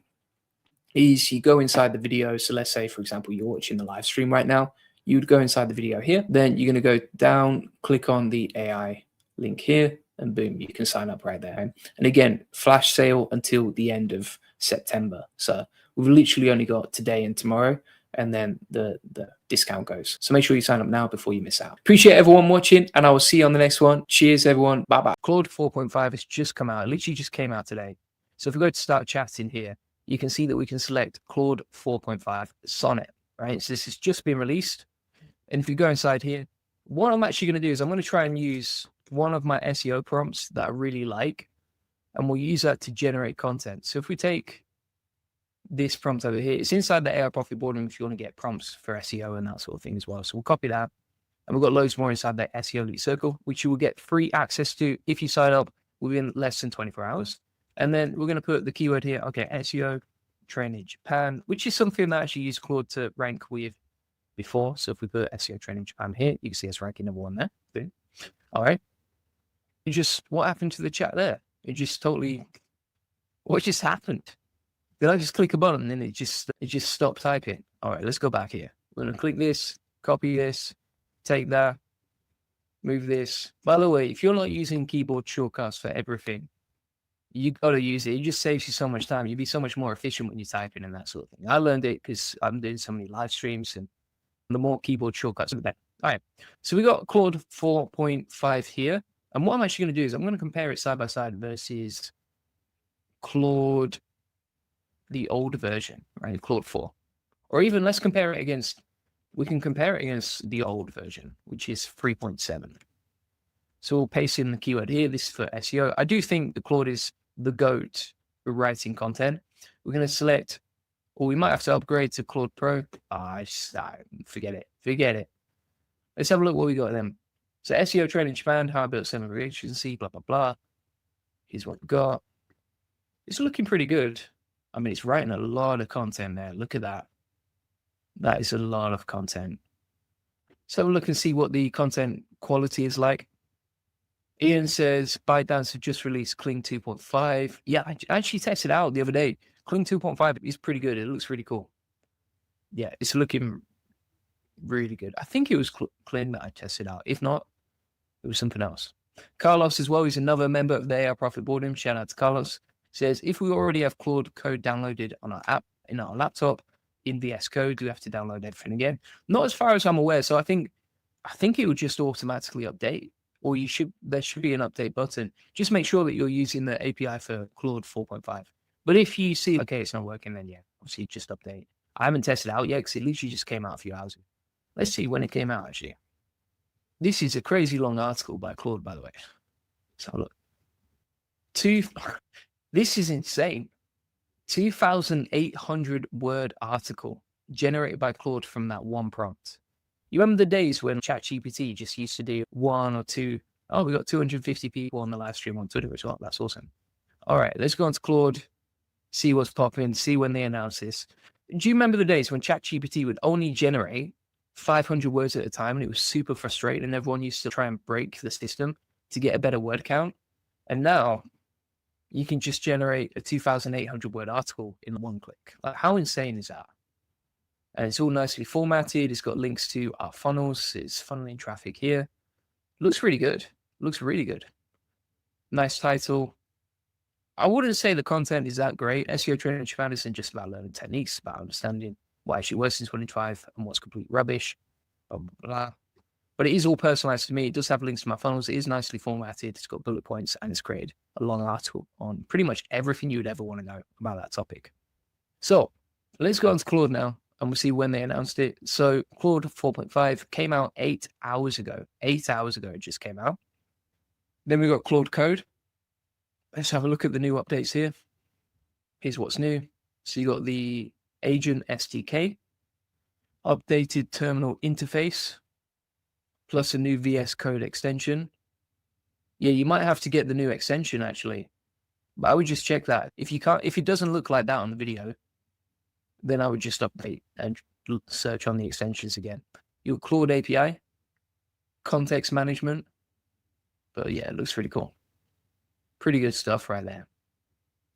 is you go inside the video. So let's say, for example, you're watching the live stream right now. You would go inside the video here. Then you're going to go down, click on the AI link here, and boom, you can sign up right there. And again, flash sale until the end of September. So we've literally only got today and tomorrow, and then the discount goes. So make sure you sign up now before you miss out. Appreciate everyone watching, and I will see you on the next one. Cheers, everyone. Bye-bye. Claude 4.5 has just come out. It literally just came out today. So if we go to start chatting here, you can see that we can select Claude 4.5 Sonnet, right? So this has just been released. And if you go inside here, what I'm actually going to do is I'm going to try and use one of my SEO prompts that I really like, and we'll use that to generate content. So if we take this prompt over here, it's inside the AR Profit Boardroom if you want to get prompts for SEO and that sort of thing as well. So we'll copy that. And we've got loads more inside the SEO Elite Circle, which you will get free access to if you sign up within less than 24 hours. And then we're going to put the keyword here, okay, SEO training Japan, which is something that I actually used Claude to rank with before. So if we put SEO training Japan here, you can see us ranking number 1 there. Boom. All right. What happened to the chat there? It just totally, what just happened? Did I just click a button and it just stopped typing? All right, let's go back here. We're going to click this, copy this, take that, move this. By the way, if you're not using keyboard shortcuts for everything, you got to use it. It just saves you so much time. You'd be so much more efficient when you're typing and that sort of thing. I learned it because I'm doing so many live streams, and the more keyboard shortcuts, the better. All right. So we got Claude 4.5 here. And what I'm actually going to do is I'm going to compare it side by side versus Claude, the older version, right? Claude 4. Or even let's compare it against, we can compare it against the old version, which is 3.7. So we'll paste in the keyword here. This is for SEO. I do think the Claude is the GOAT for writing content. We're going to select, or we might have to upgrade to Claude Pro. Forget it. Let's have a look what we got then. So SEO training Japan, how I built 7 agency, blah, blah, blah. Here's what we got. It's looking pretty good. I mean, it's writing a lot of content there. Look at that. That is a lot of content. So we'll look and see what the content quality is like. Ian says, ByteDance have just released Kling 2.5. Yeah, I actually tested it out the other day. Kling 2.5 is pretty good. It looks really cool. Yeah, it's looking really good. I think it was Kling that I tested out. If not, it was something else. Carlos as well, he's another member of the AR Profit Boardroom. Shout out to Carlos. Says, if we already have Claude code downloaded on our app, in our laptop, in VS Code, do we have to download everything again? Not as far as I'm aware. So I think it would just automatically update, or there should be an update button. Just make sure that you're using the API for Claude 4.5. But if you see, okay, it's not working, then yeah, obviously just update. I haven't tested it out yet because it literally just came out a few hours ago. Let's see when it came out, actually. This is a crazy long article by Claude, by the way. So look. This is insane. 2,800 word article generated by Claude from that one prompt. You remember the days when ChatGPT just used to do 1 or 2? Oh, we got 250 people on the live stream on Twitter as well. That's awesome. All right, let's go on to Claude, see what's popping, see when they announce this. Do you remember the days when ChatGPT would only generate 500 words at a time, and it was super frustrating, and everyone used to try and break the system to get a better word count? And now you can just generate a 2,800 word article in one click. Like, how insane is that? And it's all nicely formatted. It's got links to our funnels. It's funneling traffic here. Looks really good. Looks really good. Nice title. I wouldn't say the content is that great. SEO training and found isn't just about learning techniques, about understanding what actually works in 2025 and what's complete rubbish. Blah, blah, blah. But it is all personalized to me. It does have links to my funnels. It is nicely formatted. It's got bullet points, and it's created a long article on pretty much everything you would ever want to know about that topic. So let's go on to Claude now, and we'll see when they announced it. So Claude 4.5 came out 8 hours ago. 8 hours ago it just came out. Then we got Claude Code. Let's have a look at the new updates here. Here's what's new. So you got the Agent SDK, updated terminal interface, plus a new VS Code extension. Yeah, you might have to get the new extension actually, but I would just check that. If it doesn't look like that on the video, then I would just update and search on the extensions again. Your Claude API, context management. But yeah, it looks really cool. Pretty good stuff right there.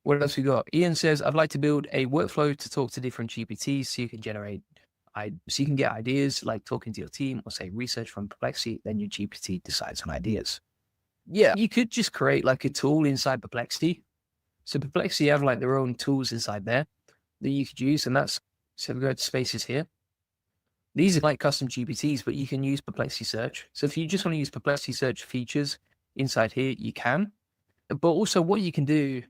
What else we got? Ian says, I'd like to build a workflow to talk to different GPTs so you can get ideas like talking to your team or say research from Perplexity, then your GPT decides on ideas. Yeah, you could just create like a tool inside Perplexity. So Perplexity have like their own tools inside there that you could use. And that's, so we go to spaces here. These are like custom GPTs, but you can use Perplexity Search. So if you just want to use Perplexity Search features inside here, you can. But also what you can do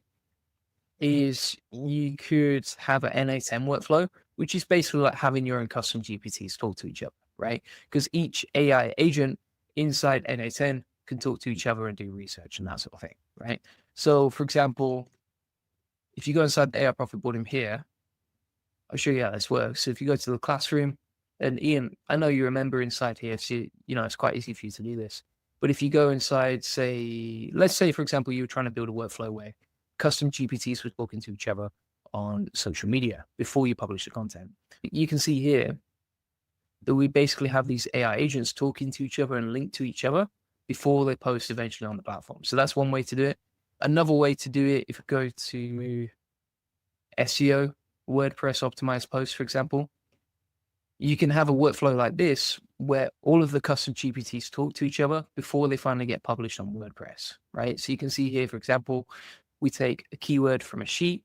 is you could have an N8N workflow, which is basically like having your own custom GPTs talk to each other, right? Because each AI agent inside N8N can talk to each other and do research and that sort of thing, right? So for example, if you go inside the AI profit board here, I'll show you how this works. So if you go to the classroom, and Ian, I know you remember inside here, so you know it's quite easy for you to do this. But if you go inside, say, let's say, for example, you were trying to build a workflow where custom GPTs were talking to each other on social media before you publish the content. You can see here that we basically have these AI agents talking to each other and linked to each other before they post eventually on the platform. So that's one way to do it. Another way to do it, if you go to SEO, WordPress optimized posts, for example, you can have a workflow like this where all of the custom GPTs talk to each other before they finally get published on WordPress, right? So you can see here, for example, we take a keyword from a sheet,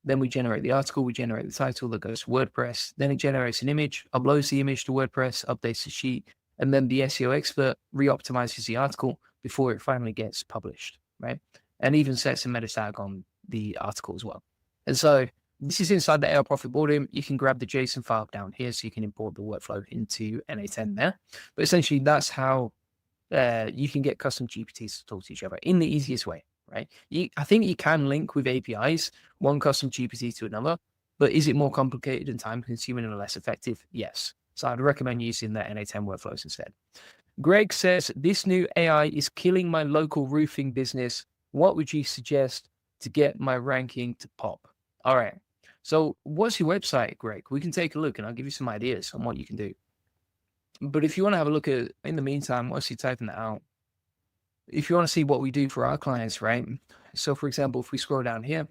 then we generate the article, we generate the title that goes to WordPress, then it generates an image, uploads the image to WordPress, updates the sheet, and then the SEO expert re-optimizes the article before it finally gets published, right? And even sets a meta tag on the article as well. And so this is inside the AI profit boarding. You can grab the JSON file down here so you can import the workflow into N8N there. But essentially, that's how you can get custom GPTs to talk to each other in the easiest way, right? I think you can link with APIs, one custom GPT to another, but is it more complicated and time consuming and less effective? Yes. So I'd recommend using the N8N workflows instead. Greg says, this new AI is killing my local roofing business. What would you suggest to get my ranking to pop? All right. So what's your website, Greg? We can take a look and I'll give you some ideas on what you can do. But if you want to have a look at, in the meantime, whilst you're typing that out, if you want to see what we do for our clients, right? So for example, if we scroll down here,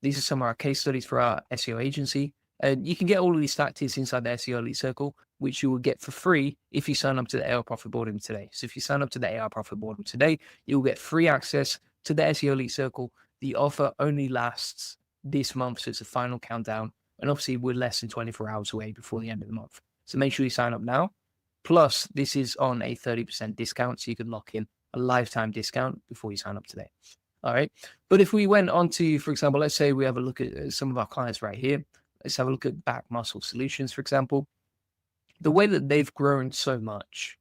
these are some of our case studies for our SEO agency. And you can get all of these tactics inside the SEO Elite Circle, which you will get for free if you sign up to the AI Profit Boarding today. So if you sign up to the AI Profit Boarding today, you'll get free access to the SEO Elite Circle. The offer only lasts this month, so it's a final countdown. And obviously, we're less than 24 hours away before the end of the month. So make sure you sign up now. Plus, this is on a 30% discount, so you can lock in a lifetime discount before you sign up today. All right. But if we went on to, for example, let's say we have a look at some of our clients right here. Let's have a look at Back Muscle Solutions, for example. The way that they've grown so much,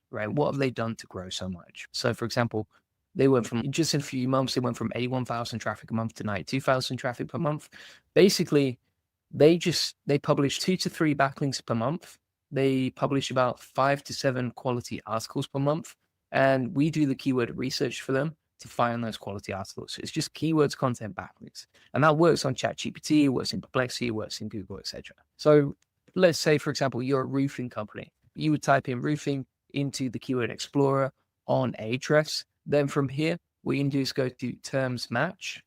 right? What have they done to grow so much? So, for example, they went from, just in a few months, they went from 81,000 traffic a month to 92,000 traffic per month. Basically, they publish 2 to 3 backlinks per month. They publish about 5 to 7 quality articles per month. And we do the keyword research for them to find those quality articles. So it's just keywords, content, backlinks. And that works on ChatGPT, it works in Perplexity, it works in Google, etc. So let's say, for example, you're a roofing company. You would type in roofing into the keyword explorer on Ahrefs. Then from here, what you can do is go to terms match.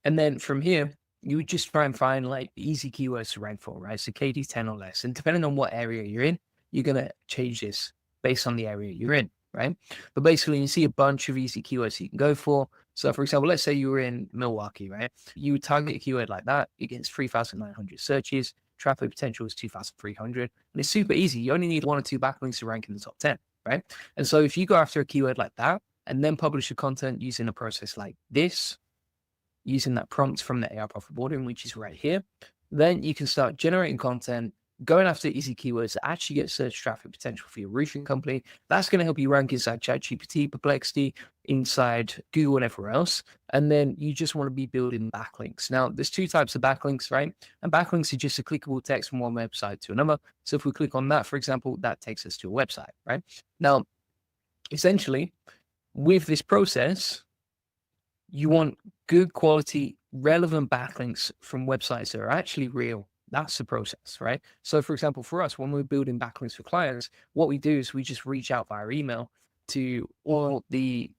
And then from here, you would just try and find like easy keywords to rank for, right? So KD10 or less. And depending on what area you're in, you're going to change this based on the area you're in, right? But basically, you see a bunch of easy keywords you can go for. So, for example, let's say you were in Milwaukee, right? You would target a keyword like that. It gets 3,900 searches. Traffic potential is 2,300. And it's super easy. You only need 1 or 2 backlinks to rank in the top 10, right? And so if you go after a keyword like that and then publish your content using a process like this, using that prompt from the AI Profit Boardroom, which is right here, then you can start generating content, going after easy keywords that actually get search traffic potential for your roofing company. That's going to help you rank inside ChatGPT, Perplexity, inside Google and everywhere else. And then you just want to be building backlinks. Now, there's 2 types of backlinks, right? And backlinks are just a clickable text from one website to another. So if we click on that, for example, that takes us to a website, right? Now, essentially, with this process, you want good quality, relevant backlinks from websites that are actually real. That's the process, right? So, for example, for us, when we're building backlinks for clients, what we do is we just reach out via email to all the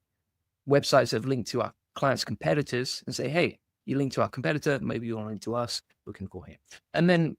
websites that have linked to our clients' competitors and say, hey, you link to our competitor, maybe you want to link to us, we can call here. And then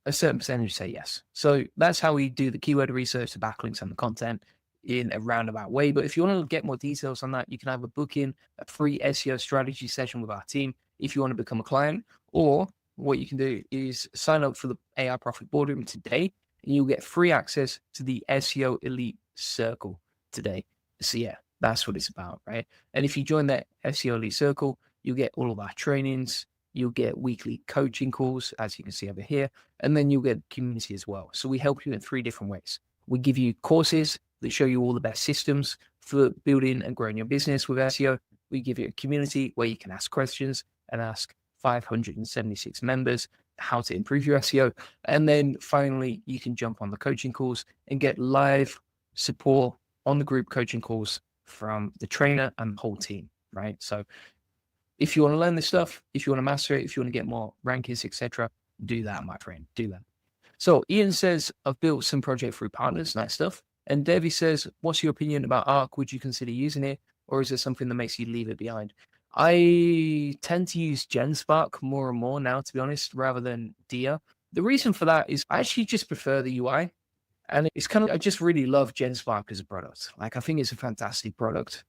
a certain percentage say yes. So that's how we do the keyword research, the backlinks, and the content in a roundabout way. But if you want to get more details on that, you can either book in a free SEO strategy session with our team if you want to become a client, or what you can do is sign up for the AI Profit Boardroom today, and you'll get free access to the SEO Elite Circle today. So yeah, that's what it's about, right? And if you join that SEO Elite Circle, you'll get all of our trainings, you'll get weekly coaching calls, as you can see over here, and then you'll get community as well. So we help you in 3 different ways. We give you courses that show you all the best systems for building and growing your business with SEO. We give you a community where you can ask questions and ask 576 members how to improve your SEO. And then finally, you can jump on the coaching calls and get live support on the group coaching calls from the trainer and the whole team, right? So if you want to learn this stuff, if you want to master it, if you want to get more rankings, etc., do that, my friend, do that. So Ian says, I've built some project through partners, nice stuff. And Devi says, what's your opinion about Arc? Would you consider using it? Or is there something that makes you leave it behind? I tend to use GenSpark more and more now, to be honest, rather than Dia. The reason for that is I actually just prefer the UI. And it's kind of, I just really love GenSpark as a product. Like, I think it's a fantastic product,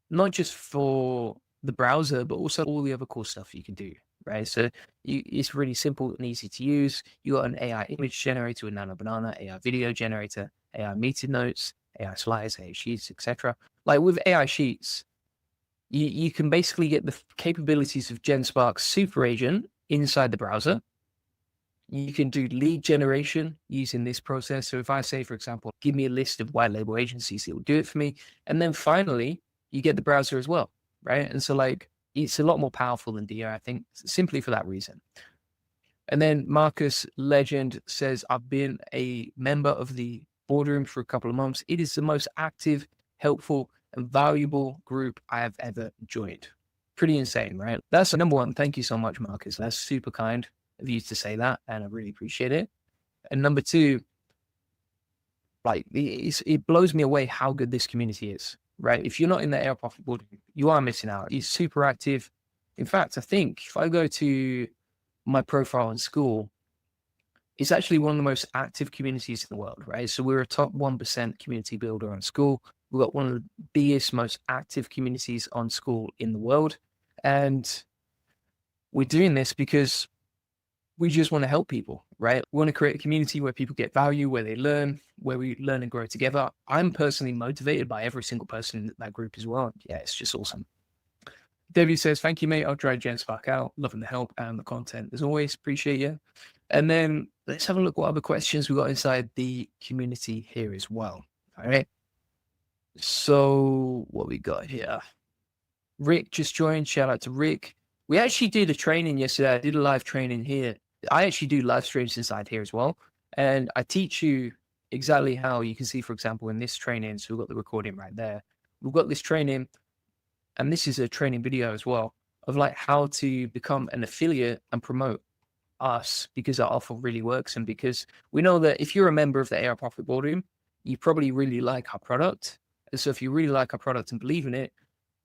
not just for the browser, but also all the other cool stuff you can do, right? So it's really simple and easy to use. You got an AI image generator with Nano Banana, AI video generator, AI meeting notes, AI slides, AI sheets, etc. Like with AI sheets, you can basically get the capabilities of GenSpark's super agent inside the browser. You can do lead generation using this process. So if I say, for example, give me a list of white label agencies, it will do it for me. And then finally, you get the browser as well, right? And so like, it's a lot more powerful than Dia, I think, simply for that reason. And then Marcus Legend says, I've been a member of the boardroom for a couple of months. It is the most active, helpful, and valuable group I have ever joined. Pretty insane, right? That's number one. Thank you so much, Marcus. That's super kind of you to say that, and I really appreciate it. And number two, like, it blows me away how good this community is, right? If you're not in the AI Profit Board, you are missing out. It's super active. In fact, I think if I go to my profile in school, it's actually one of the most active communities in the world, right? So we're a top 1% community builder on school. We've got one of the biggest, most active communities on school in the world. And we're doing this because we just want to help people, right? We want to create a community where people get value, where they learn, where we learn and grow together. I'm personally motivated by every single person in that group as well. Yeah, it's just awesome. Debbie says, thank you, mate. I'll try GenSpark out. Loving the help and the content as always. Appreciate you. And then let's have a look what other questions we got inside the community here as well. All right. So what we got here? Rick just joined. Shout out to Rick. We actually did a training yesterday. I did a live training here. I actually do live streams inside here as well. And I teach you exactly how you can see, for example, in this training. So we've got the recording right there. We've got this training, and this is a training video as well, of like how to become an affiliate and promote us, because our offer really works. And because we know that if you're a member of the AI Profit Boardroom, you probably really like our product. And so if you really like our product and believe in it,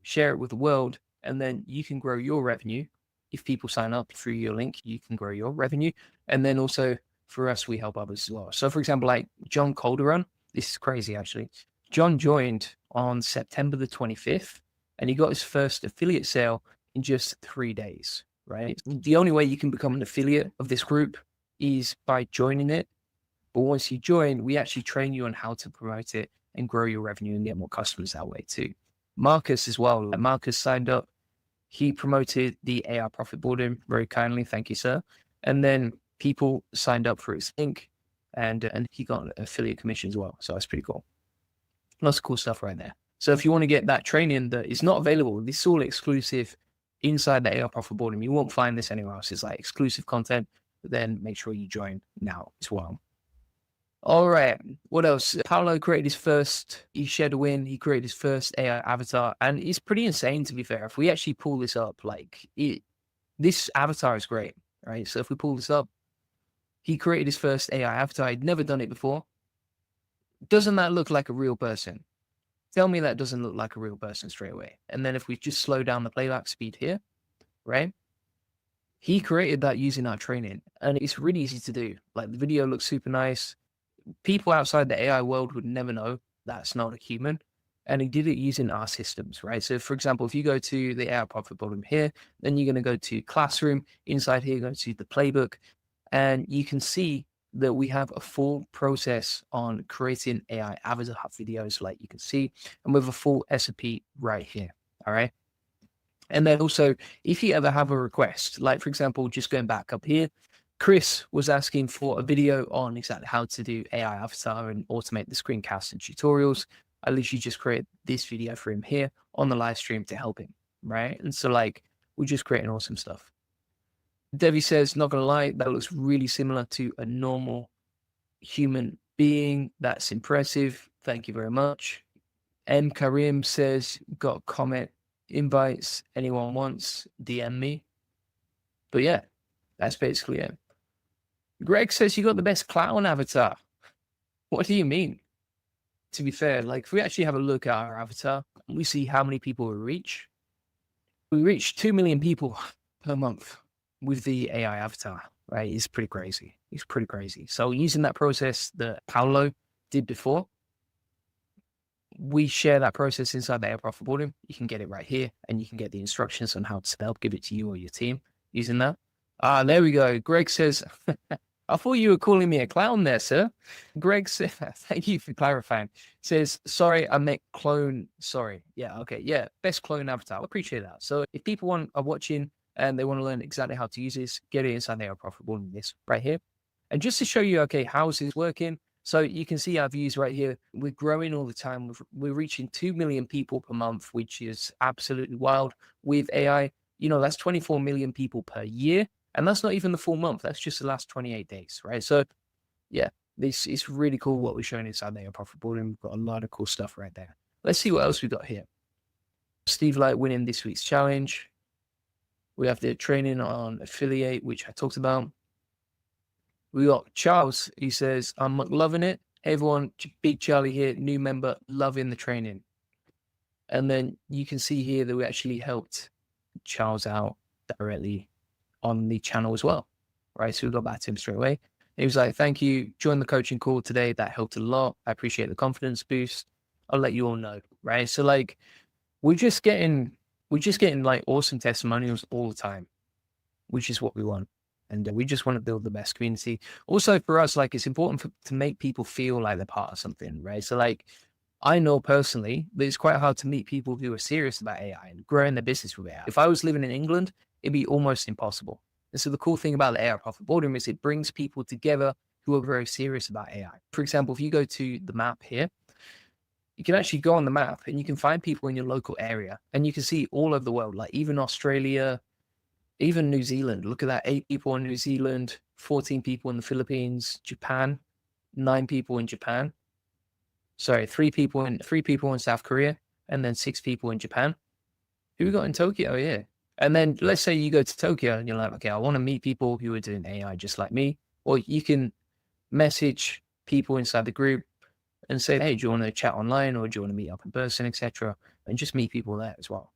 share it with the world, and then you can grow your revenue if people sign up through your link, you can grow your revenue. And then also for us, we help others as well. So for example, like John Calderon, this is crazy actually. John joined on September the 25th and he got his first affiliate sale in just 3 days, right? The only way you can become an affiliate of this group is by joining it. But once you join, we actually train you on how to promote it and grow your revenue and get more customers that way too. Marcus as well. Marcus signed up. He promoted the AI profit boarding very kindly. Thank you, sir. And then people signed up for his link and he got an affiliate commission as well. So that's pretty cool. Lots of cool stuff right there. So if you want to get that training that is not available, this is all exclusive inside the AI profit boarding. You won't find this anywhere else. It's like exclusive content, but then make sure you join now as well. All right. What else? Paolo created his first, he shared a win. He created his first AI avatar and it's pretty insane to be fair. If we actually pull this up, like this avatar is great, right? So if we pull this up, he created his first AI avatar. He'd never done it before. Doesn't that look like a real person? Tell me that doesn't look like a real person straight away. And then if we just slow down the playback speed here, right? He created that using our training and it's really easy to do. Like the video looks super nice. People outside the AI world would never know that's not a human. And he did it using our systems, right? So for example, if you go to the AI profit bottom here, then you're going to go to classroom. Inside here, go to the playbook. And you can see that we have a full process on creating AI avatar videos, like you can see, and with a full SOP right here. All right. And then also, if you ever have a request, like for example, just going back up here, Chris was asking for a video on exactly how to do AI avatar and automate the screencasts and tutorials. I literally just created this video for him here on the live stream to help him, right? And so like, we're just creating awesome stuff. Debbie says, not gonna lie, that looks really similar to a normal human being. That's impressive. Thank you very much. M. Karim says, got comment invites. Anyone wants, DM me. But yeah, that's basically it. Greg says you got the best clown avatar. What do you mean? To be fair, like if we actually have a look at our avatar, we see how many people we reach. We reach 2 million people per month with the AI avatar, right? It's pretty crazy. It's pretty crazy. So using that process that Paolo did before, we share that process inside the AI profit boarding. You can get it right here and you can get the instructions on how to help give it to you or your team using that. There we go. Greg says, I thought you were calling me a clown there, sir. Greg said, thank you for clarifying. Says, sorry, I meant clone. Sorry. Yeah, okay. Yeah, best clone avatar. I appreciate that. So if people are watching and they want to learn exactly how to use this, get it inside their profitable in this right here. And just to show you, okay, how is this working? So you can see our views right here. We're growing all the time. We're reaching 2 million people per month, which is absolutely wild with AI. You know, that's 24 million people per year. And that's not even the full month. That's just the last 28 days, right? So yeah, this is really cool what we're showing inside there, profit boarding. We've got a lot of cool stuff right there. Let's see what else we got here. Steve Light winning this week's challenge. We have the training on affiliate, which I talked about. We got Charles. He says, I'm loving it. Hey everyone, Big Charlie here, new member, loving the training. And then you can see here that we actually helped Charles out directly on the channel as well, right? So we got back to him straight away. He was like, thank you, joined the coaching call today. That helped a lot. I appreciate the confidence boost. I'll let you all know, right? So like, we're just getting like awesome testimonials all the time, which is what we want. And we just want to build the best community. Also for us, like it's important to make people feel like they're part of something, right? So like, I know personally that it's quite hard to meet people who are serious about AI and growing their business with AI. If I was living in England, it'd be almost impossible. And so the cool thing about the AI profit boardroom is it brings people together who are very serious about AI. For example, if you go to the map here, you can actually go on the map and you can find people in your local area and you can see all over the world, like even Australia, even New Zealand. Look at that, 8 people in New Zealand, 14 people in the Philippines, Japan, 9 people in Japan. Sorry, 3 people in South Korea, and then 6 people in Japan. Who we got in Tokyo? Yeah. And then let's say you go to Tokyo and you're like, okay, I want to meet people who are doing AI just like me. Or you can message people inside the group and say, hey, do you want to chat online or do you want to meet up in person, etc. And just meet people there as well.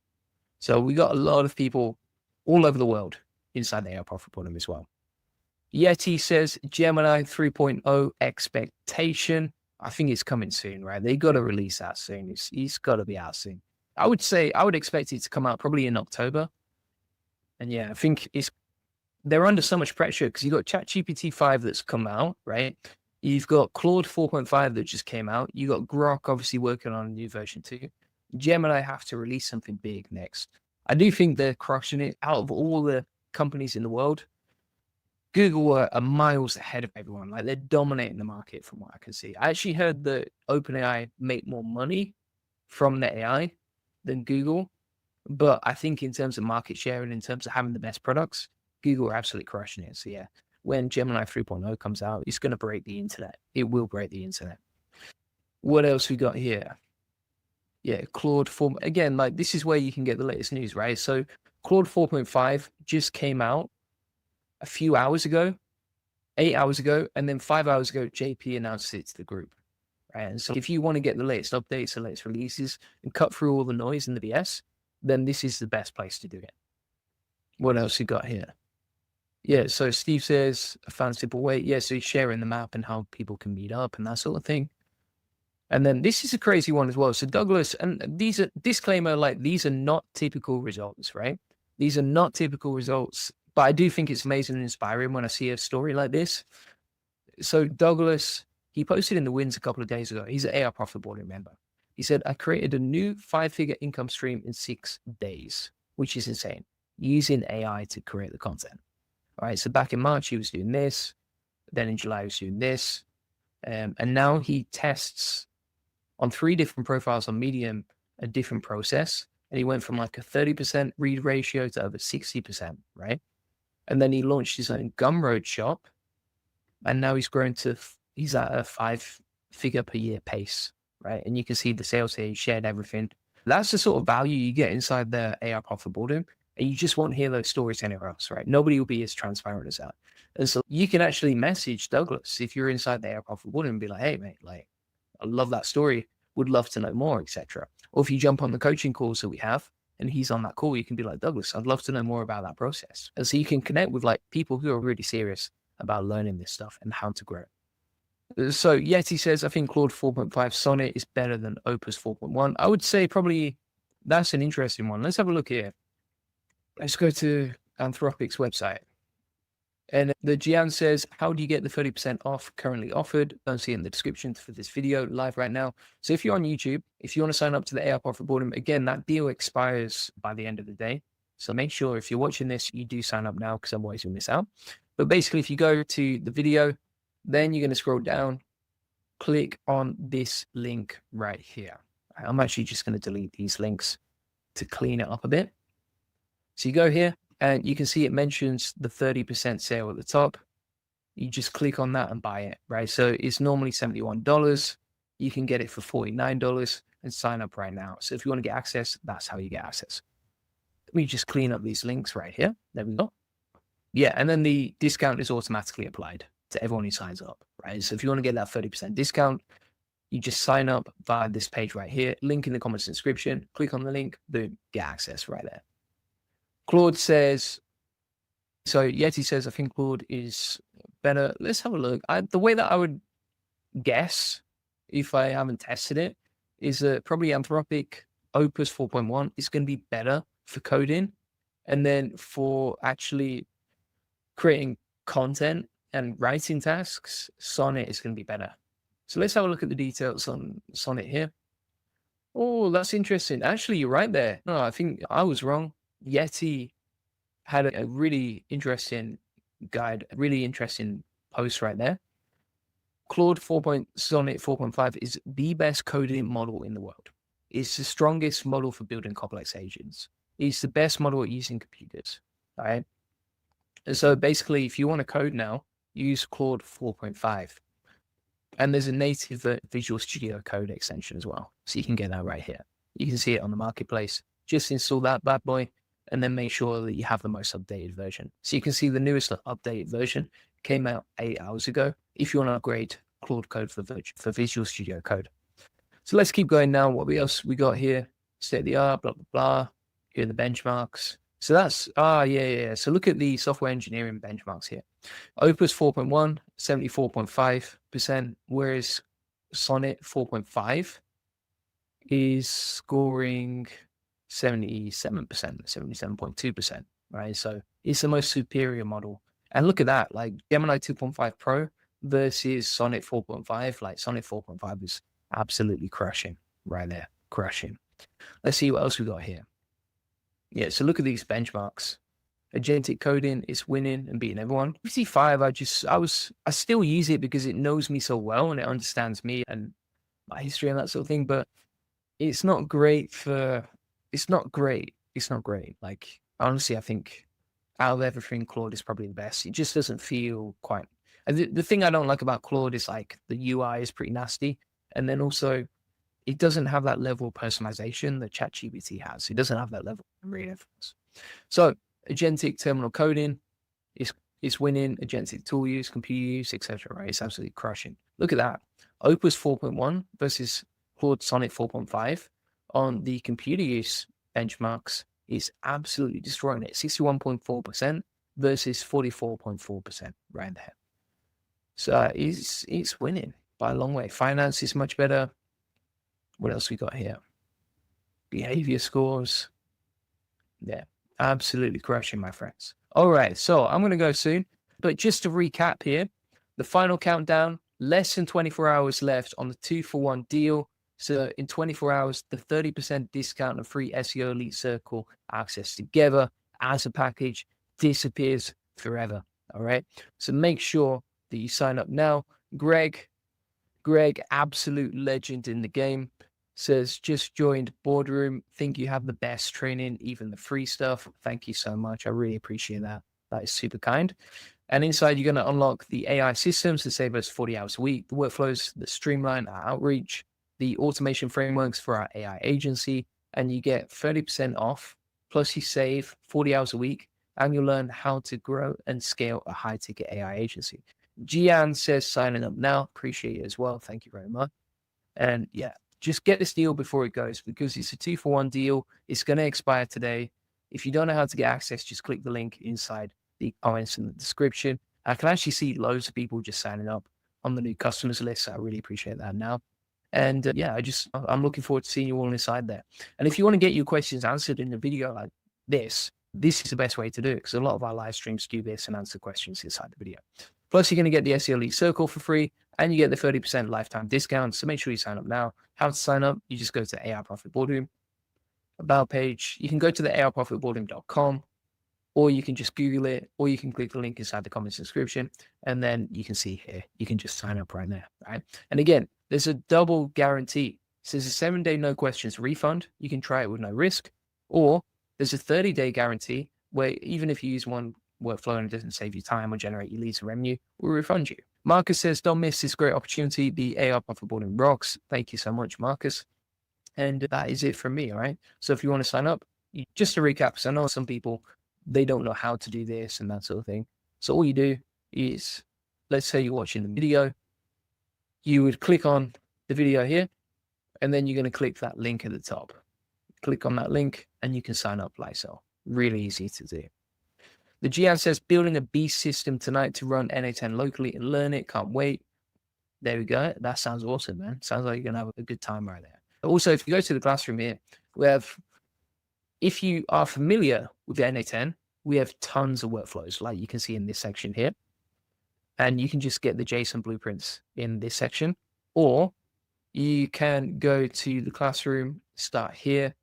So we got a lot of people all over the world inside the AI profit pool as well. Yeti says Gemini 3.0 expectation. I think it's coming soon, right? They got to release that soon. It's got to be out soon. I would expect it to come out probably in October. And yeah, I think they're under so much pressure because you've got ChatGPT 5 that's come out, right? You've got Claude 4.5 that just came out. You got Grok obviously working on a new version too. Gemini have to release something big next. I do think they're crushing it. Out of all the companies in the world, Google are miles ahead of everyone. Like, they're dominating the market from what I can see. I actually heard that OpenAI make more money from the AI than Google. But I think in terms of market share and in terms of having the best products, Google are absolutely crushing it. So yeah, when Gemini 3.0 comes out, it's going to break the internet. It will break the internet. What else we got here? Yeah, Claude 4. Again, like, this is where you can get the latest news, right? So Claude 4.5 just came out a few hours ago, 8 hours ago, and then 5 hours ago, JP announced it to the group, right? And so if you want to get the latest updates, the latest releases, and cut through all the noise and the BS, then this is the best place to do it. What else you got here? Yeah, so Steve says, I found a simple way. Yeah, so he's sharing the map and how people can meet up and that sort of thing. And then this is a crazy one as well. So Douglas, and these are, disclaimer, like, these are not typical results, right? These are not typical results, but I do think it's amazing and inspiring when I see a story like this. So Douglas, he posted in the Wins a couple of days ago. He's an AI profit boarding member. He said, I created a new 5-figure income stream in 6 days, which is insane, using AI to create the content. All right, so back in March, he was doing this. Then in July, he was doing this. And now he tests on 3 different profiles on Medium a different process. And he went from like a 30% read ratio to over 60%, right? And then he launched his own Gumroad shop. And now he's grown to, he's at a 5-figure per year pace, right? And you can see the sales here, he shared everything. That's the sort of value you get inside the AI profit boardroom. And you just won't hear those stories anywhere else, right? Nobody will be as transparent as that. And so you can actually message Douglas if you're inside the AI profit boardroom and be like, hey, mate, like, I love that story, would love to know more, etc. Or if you jump on the coaching calls that we have and he's on that call, you can be like, Douglas, I'd love to know more about that process. And so you can connect with like people who are really serious about learning this stuff and how to grow. So Yeti says, I think Claude 4.5 Sonnet is better than Opus 4.1. I would say probably that's an interesting one. Let's have a look here. Let's go to Anthropic's website. And the Gian says, how do you get the 30% off currently offered? Don't see it in the description for this video live right now. So if you're on YouTube, if you want to sign up to the AI Profit Boardroom, again, that deal expires by the end of the day. So make sure if you're watching this, you do sign up now, because otherwise you'll miss out. But basically, if you go to the video, then you're going to scroll down, click on this link right here. I'm actually just going to delete these links to clean it up a bit. So you go here and you can see it mentions the 30% sale at the top. You just click on that and buy it, right? So it's normally $71. You can get it for $49 and sign up right now. So if you want to get access, that's how you get access. Let me just clean up these links right here. There we go. Yeah, and then the discount is automatically applied to everyone who signs up, right? So if you want to get that 30% discount, you just sign up via this page right here, link in the comments description, click on the link, boom, get access right there. Claude says, so Yeti says, I think Claude is better. Let's have a look. The way that I would guess, if I haven't tested it, is that probably Anthropic Opus 4.1 is going to be better for coding. And then for actually creating content and writing tasks, Sonnet is going to be better. So let's have a look at the details on Sonnet here. Oh, that's interesting. Actually, you're right there. No, I think I was wrong. Yeti had a really interesting guide, a really interesting post right there. Claude Sonnet 4.5 is the best coding model in the world. It's the strongest model for building complex agents. It's the best model at using computers, all right? And so basically, if you want to code now, use Claude 4.5. And there's a native Visual Studio Code extension as well. So you can get that right here. You can see it on the marketplace. Just install that bad boy and then make sure that you have the most updated version. So you can see the newest updated version came out 8 hours ago. If you want to upgrade Claude Code for Visual Studio Code. So let's keep going now. What else we got here? State of the art, blah, blah, blah. Here are the benchmarks. So that's, yeah. So look at the software engineering benchmarks here. Opus 4.1, 74.5%, whereas Sonnet 4.5 is scoring 77%, 77.2%, right? So it's the most superior model. And look at that, like Gemini 2.5 Pro versus Sonnet 4.5. Like Sonnet 4.5 is absolutely crushing right there, crushing. Let's see what else we got here. Yeah, so look at these benchmarks. Agentic coding is winning and beating everyone. PC5, I still use it because it knows me so well and it understands me and my history and that sort of thing. But it's not great for, it's not great. It's not great. Like, honestly, I think out of everything, Claude is probably the best. It just doesn't feel quite. And the thing I don't like about Claude is like the UI is pretty nasty. And then also, it doesn't have that level of personalization that ChatGPT has. It doesn't have that level of reinforcement. So, agentic terminal coding is winning, agentic tool use, computer use, etc. Right? It's absolutely crushing. Look at that. Opus 4.1 versus Claude Sonnet 4.5 on the computer use benchmarks is absolutely destroying it. 61.4% versus 44.4% right there. So it's winning by a long way. Finance is much better. What else we got here? Behavior scores. Yeah, absolutely crushing, my friends. All right, so I'm going to go soon. But just to recap here, the final countdown, less than 24 hours left on the 2-for-1 deal. So in 24 hours, the 30% discount and free SEO Elite Circle access together as a package disappears forever. All right, so make sure that you sign up now. Greg, absolute legend in the game, says, just joined Boardroom. Think you have the best training, even the free stuff. Thank you so much. I really appreciate that. That is super kind. And inside, you're going to unlock the AI systems to save us 40 hours a week, the workflows that streamline our outreach, the automation frameworks for our AI agency, and you get 30% off. Plus, you save 40 hours a week, and you'll learn how to grow and scale a high-ticket AI agency. Gian says, signing up now. Appreciate it as well. Thank you very much. And yeah, just get this deal before it goes because it's a 2-for-1 deal. It's going to expire today. If you don't know how to get access, just click the link inside the comments in the description. I can actually see loads of people just signing up on the new customers list. So I really appreciate that now. And yeah, I'm looking forward to seeing you all inside there. And if you want to get your questions answered in a video like this is the best way to do it because a lot of our live streams do this and answer questions inside the video. Plus, you're going to get the SEO Elite Circle for free, and you get the 30% lifetime discount. So make sure you sign up now. How to sign up? You just go to AI Profit Boardroom, about page. You can go to the AIProfitBoardroom.com, or you can just Google it, or you can click the link inside the comments description, and then you can see here. You can just sign up right there, right? And again, there's a double guarantee. So there's a 7-day no questions refund. You can try it with no risk, or there's a 30-day guarantee where even if you use one workflow and it doesn't save you time or generate you leads or revenue, we'll refund you. Marcus says, don't miss this great opportunity. The AI Profit Boardroom rocks. Thank you so much, Marcus. And that is it from me, all right? So if you want to sign up, just to recap, because I know some people, they don't know how to do this and that sort of thing. So all you do is, let's say you're watching the video, you would click on the video here, and then you're going to click that link at the top. Click on that link and you can sign up like so. Really easy to do. The Gian says, building a beast system tonight to run NA10 locally and learn it. Can't wait. There we go. That sounds awesome, man. Sounds like you're going to have a good time right there. Also, if you go to the classroom here, if you are familiar with the NA10, we have tons of workflows like you can see in this section here. And you can just get the JSON blueprints in this section, or you can go to the classroom, start here,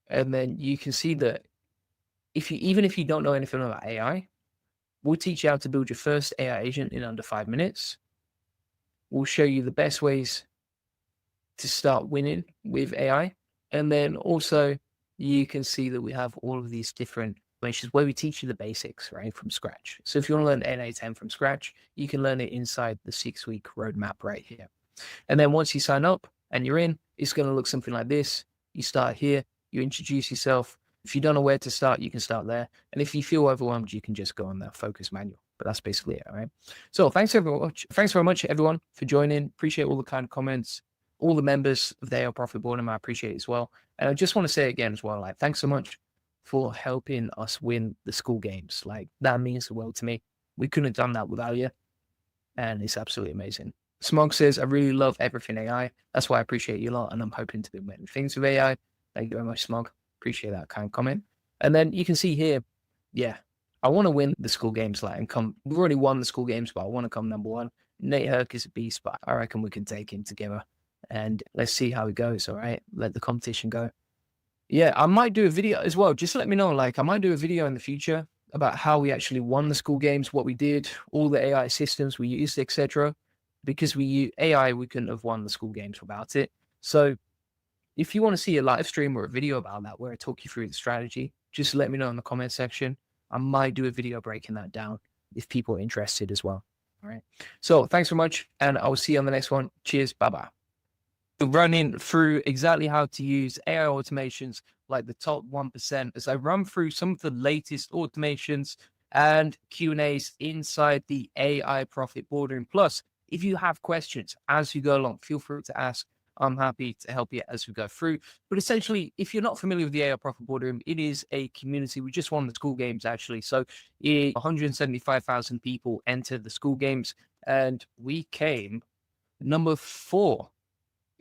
and then you can see that even if you don't know anything about AI, we'll teach you how to build your first AI agent in under 5 minutes. We'll show you the best ways to start winning with AI. And then also you can see that we have all of these different places where we teach you the basics, right, from scratch. So if you want to learn NA10 from scratch, you can learn it inside the 6-week roadmap right here. And then once you sign up and you're in, it's going to look something like this. You start here, you introduce yourself. If you don't know where to start, you can start there. And if you feel overwhelmed, you can just go on the focus manual. But that's basically it, all right? So thanks very much, everyone, for joining. Appreciate all the kind comments. All the members of the AI Profit Boardroom, I appreciate it as well. And I just want to say again as well, like, thanks so much for helping us win the school games. Like, that means the world to me. We couldn't have done that without you. And it's absolutely amazing. Smog says, I really love everything AI. That's why I appreciate you a lot. And I'm hoping to do many things with AI. Thank you very much, Smog. Appreciate that kind comment. And then you can see here, yeah, I want to win the school games. Like, and come, we've already won the school games, but I want to come number one. Nate Herc is a beast, but I reckon we can take him together. And let's see how it goes. All right. Let the competition go. Yeah, I might do a video as well. Just let me know. Like, I might do a video in the future about how we actually won the school games, what we did, all the AI systems we used, etc. Because we use AI, we couldn't have won the school games without it. So if you want to see a live stream or a video about that where I talk you through the strategy, just let me know in the comment section. I might do a video breaking that down if people are interested as well. All right. So thanks so much, and I will see you on the next one. Cheers. Bye-bye. Running through exactly how to use AI automations like the top 1% as I run through some of the latest automations and Q&As inside the AI Profit Boardroom. Plus, if you have questions as you go along, feel free to ask. I'm happy to help you as we go through. But essentially, if you're not familiar with the AI Profit Boardroom, it is a community. We just won the school games, actually. So 175,000 people entered the school games, and we came number 4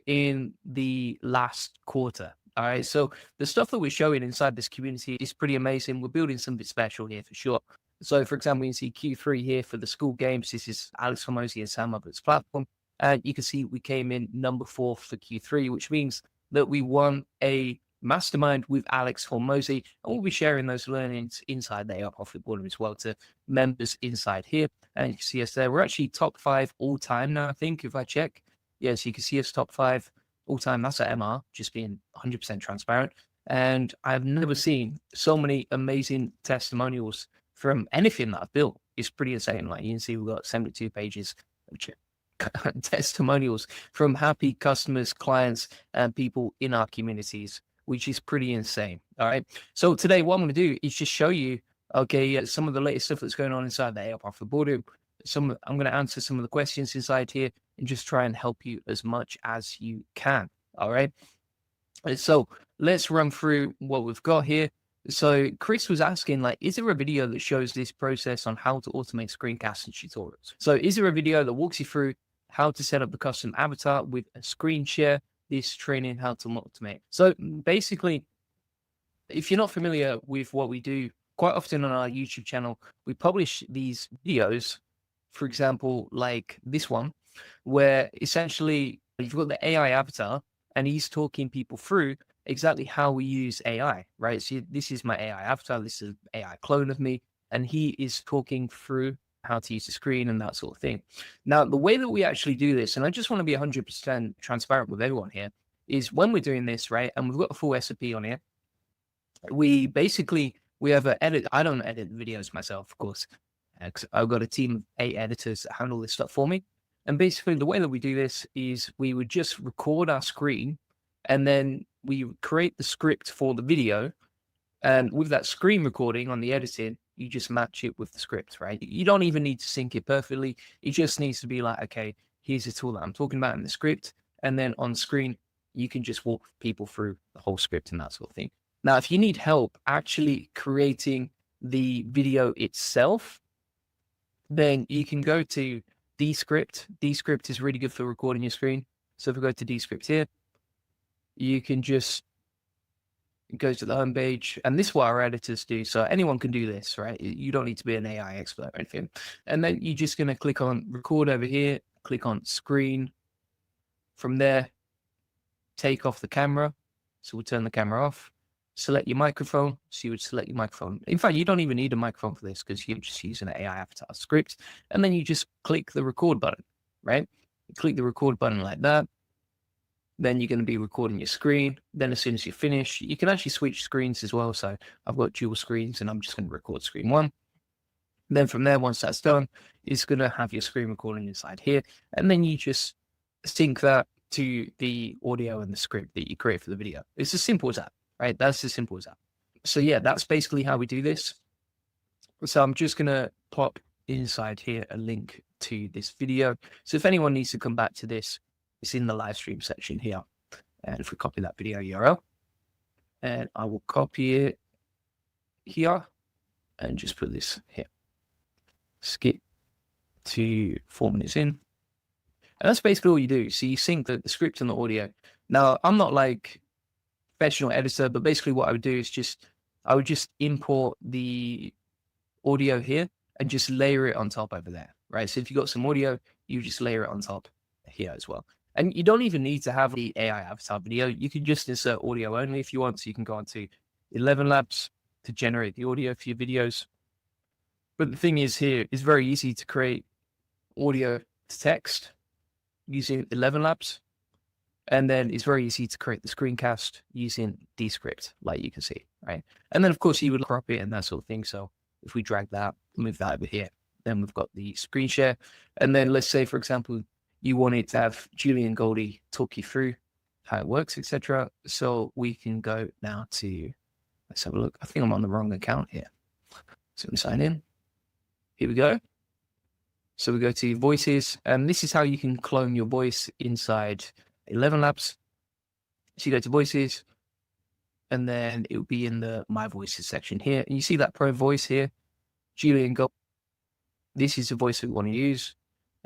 in the last quarter. All right. So the stuff that we're showing inside this community is pretty amazing. We're building something special here for sure. So, for example, you can see Q3 here for the school games. This is Alex Hormozi and Sam Uppert's platform. And you can see we came in number 4 for Q3, which means that we won a mastermind with Alex Hormozi. And we'll be sharing those learnings inside the AI Profit Boardroom as well to members inside here. And you can see us there. We're actually top 5 all time now, I think, if I check. Yes, you can see us top 5 all time. That's at MR, just being 100% transparent. And I've never seen so many amazing testimonials from anything that I've built. It's pretty insane. Like, you can see we've got 72 pages of testimonials from happy customers, clients, and people in our communities, which is pretty insane. All right. So today, what I'm going to do is just show you, okay, some of the latest stuff that's going on inside the AI Profit Boardroom. I'm going to answer some of the questions inside here and just try and help you as much as you can. All right. So let's run through what we've got here. So Chris was asking, like, is there a video that shows this process on how to automate screencasts and tutorials? So is there a video that walks you through how to set up the custom avatar with a screen share, this training, how to automate? So basically, if you're not familiar with what we do, quite often on our YouTube channel, we publish these videos, for example, like this one, where essentially you've got the AI avatar and he's talking people through exactly how we use AI, right? So this is my AI avatar, this is an AI clone of me, and he is talking through how to use the screen and that sort of thing. Now, the way that we actually do this, and I just want to be 100% transparent with everyone here, is when we're doing this, right, and we've got a full SOP on here, we have an edit. I don't edit videos myself, of course. I've got a team of 8 editors that handle this stuff for me. And basically the way that we do this is we would just record our screen and then we create the script for the video. And with that screen recording on the editing, you just match it with the script, right? You don't even need to sync it perfectly. It just needs to be like, okay, here's the tool that I'm talking about in the script. And then on screen, you can just walk people through the whole script and that sort of thing. Now, if you need help actually creating the video itself, then you can go to Descript. Descript is really good for recording your screen. So if we go to Descript here, you can just go to the home page, and this is what our editors do. So anyone can do this, right? You don't need to be an AI expert or anything. And then you're just going to click on record over here, click on screen. From there, take off the camera. So we'll turn the camera off. Select your microphone. So you would select your microphone. In fact, you don't even need a microphone for this because you're just using an AI avatar script. And then you just click the record button, right? You click the record button like that. Then you're going to be recording your screen. Then as soon as you finish, you can actually switch screens as well. So I've got dual screens and I'm just going to record screen 1. Then from there, once that's done, it's going to have your screen recording inside here. And then you just sync that to the audio and the script that you create for the video. It's as simple as that. Right, that's as simple as that. So yeah, that's basically how we do this. So I'm just gonna pop inside here a link to this video. So if anyone needs to come back to this, it's in the live stream section here. And if we copy that video URL, and I will copy it here and just put this here. Skip to 4 minutes in. And that's basically all you do. So you sync the script and the audio. Now, I'm not like professional editor, but basically what I would do is I would just import the audio here and just layer it on top over there, right? So if you got some audio, you just layer it on top here as well. And you don't even need to have the AI avatar video. You can just insert audio only if you want. So you can go onto 11 Labs to generate the audio for your videos. But the thing is here, it's very easy to create audio to text using 11 Labs. And then it's very easy to create the screencast using Descript, like you can see, right? And then of course you would crop it and that sort of thing. So if we drag that, move that over here, then we've got the screen share. And then let's say, for example, you wanted to have Julian Goldie talk you through how it works, etc. So we can go now to, let's have a look. I think I'm on the wrong account here. So we sign in. Here we go. So we go to voices, and this is how you can clone your voice inside 11 Labs. So you go to voices, and then it will be in the My Voices section here. And you see that pro voice here, Julian Gold. This is the voice that we want to use.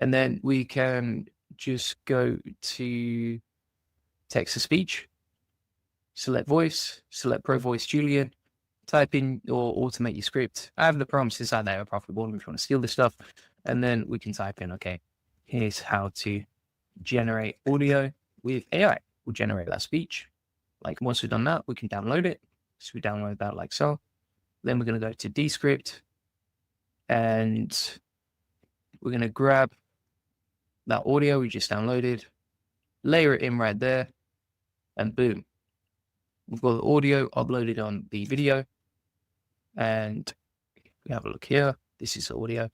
And then we can just go to text to speech, select voice, select pro voice Julian, type in or automate your script. I have the prompts inside there, profit board if you want to steal this stuff. And then we can type in, okay, here's how to generate audio with AI. We'll generate that speech. Like once we've done that, we can download it. So we download that like so. Then we're going to go to Descript and we're going to grab that audio we just downloaded, layer it in right there, and boom. We've got the audio uploaded on the video. And we have a look here. This is the audio.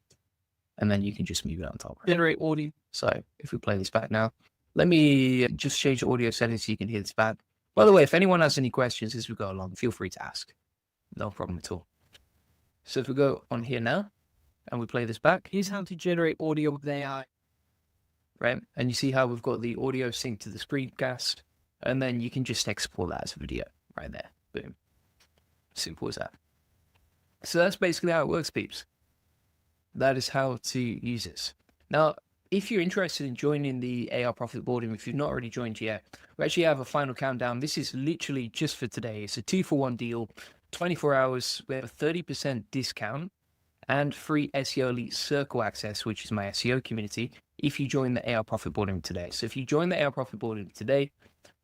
And then you can just move it on top. Generate audio. So if we play this back now, let me just change the audio settings so you can hear this back. By the way, if anyone has any questions as we go along, feel free to ask. No problem at all. So if we go on here now and we play this back, here's how to generate audio with AI. Right? And you see how we've got the audio synced to the screencast, and then you can just export that as a video right there. Boom. Simple as that. So that's basically how it works, peeps. That is how to use this. Now, if you're interested in joining the AI Profit Boardroom, if you've not already joined yet, we actually have a final countdown. This is literally just for today. It's a 2-for-1 deal, 24 hours. We have a 30% discount and free SEO Elite Circle access, which is my SEO community, if you join the AI Profit Boardroom today. So if you join the AI Profit Boardroom today,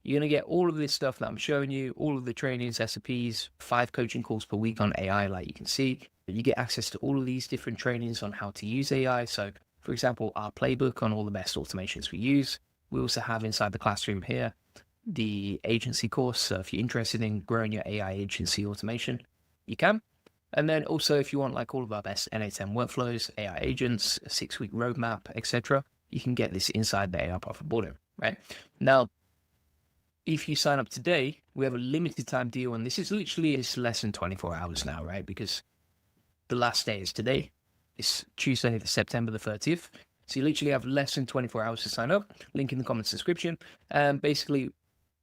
you're going to get all of this stuff that I'm showing you, all of the trainings, SOPs, 5 coaching calls per week on AI, like you can see. You get access to all of these different trainings on how to use AI. So, for example, our playbook on all the best automations we use. We also have inside the classroom here the agency course. So if you're interested in growing your AI agency automation, you can. And then also if you want like all of our best N8N workflows, AI agents, a 6-week roadmap, etc., you can get this inside the AI Profit Boardroom, right? Now, if you sign up today, we have a limited time deal, and this is literally less than 24 hours now, right? Because the last day is today. It's Tuesday, September the 30th. So you literally have less than 24 hours to sign up. Link in the comments description. And basically,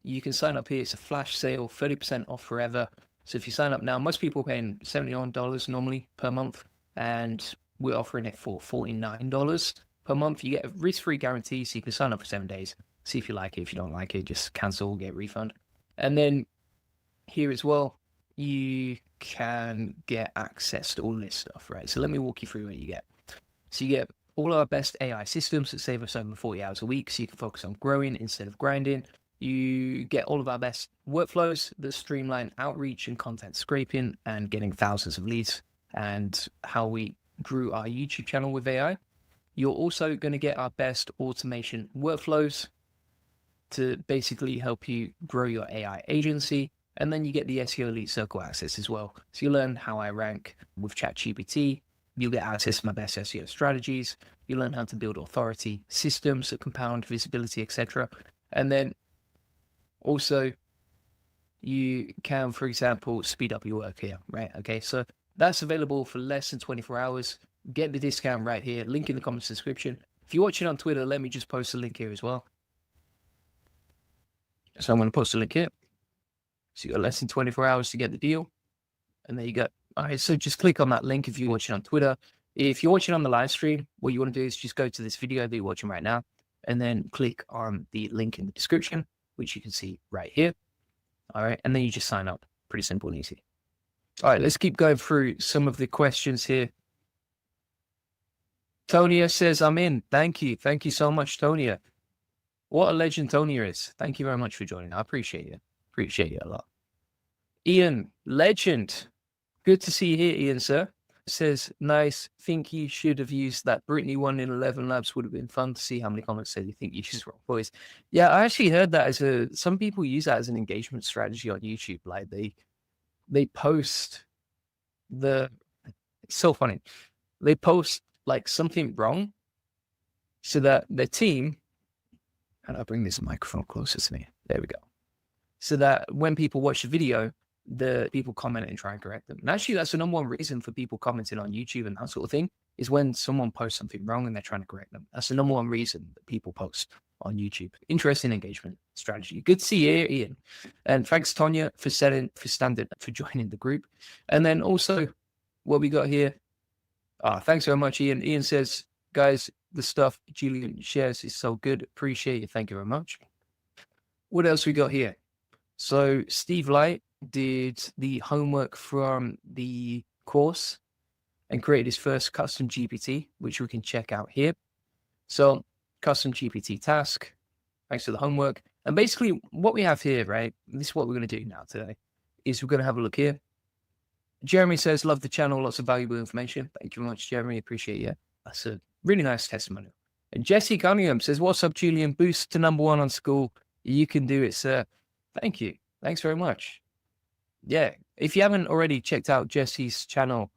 you can sign up here. It's a flash sale, 30% off forever. So if you sign up now, most people are paying $71 normally per month. And we're offering it for $49 per month. You get a risk-free guarantee, so you can sign up for 7 days. See if you like it. If you don't like it, just cancel, get a refund. And then here as well, you can get access to all this stuff, right? So let me walk you through what you get. So you get all our best AI systems that save us over 40 hours a week, so you can focus on growing instead of grinding. You get all of our best workflows that streamline outreach and content scraping and getting thousands of leads, and how we grew our YouTube channel with AI. You're also going to get our best automation workflows to basically help you grow your AI agency. And then you get the SEO Elite Circle access as well. So you learn how I rank with ChatGPT. You'll get access to my best SEO strategies. You learn how to build authority systems that compound visibility, etc. And then also you can, for example, speed up your work here, right? Okay, so that's available for less than 24 hours. Get the discount right here. Link in the comments description. If you're watching on Twitter, let me just post a link here as well. So I'm going to post a link here. So you got less than 24 hours to get the deal. And there you go. All right, so just click on that link if you're watching on Twitter. If you're watching on the live stream, what you want to do is just go to this video that you're watching right now and then click on the link in the description, which you can see right here. All right, and then you just sign up. Pretty simple and easy. All right, let's keep going through some of the questions here. Tonia says, I'm in. Thank you. Thank you so much, Tonia. What a legend Tonia is. Thank you very much for joining. I appreciate you. Appreciate you a lot. Ian, legend. Good to see you here, Ian, sir. Says, nice. Think you should have used that Brittany one in 11 Labs. Would have been fun to see how many comments said you think you should wrong voice. Yeah, I actually heard that some people use that as an engagement strategy on YouTube. Like they post it's so funny. They post like something wrong so that the team, and I'll bring this microphone closer to me. There we go. So that when people watch the video, the people comment and try and correct them. And actually, that's the number one reason for people commenting on YouTube and that sort of thing is when someone posts something wrong and they're trying to correct them. That's the number one reason that people post on YouTube. Interesting engagement strategy. Good to see you, Ian. And thanks, Tonya, for joining the group. And then also what we got here. Thanks very much, Ian. Ian says, guys, the stuff Julian shares is so good. Appreciate it. Thank you very much. What else we got here? So Steve Light did the homework from the course and created his first custom GPT, which we can check out here. So custom GPT task, thanks for the homework. And basically what we have here, right? This is what we're going to do now today is we're going to have a look here. Jeremy says, love the channel, lots of valuable information. Thank you very much, Jeremy. Appreciate you. That's a really nice testimonial. And Jesse Cunningham says, what's up, Julian? Boost to #1 on school. You can do it, sir. Thank you. Thanks very much. Yeah. If you haven't already checked out Jesse's channel,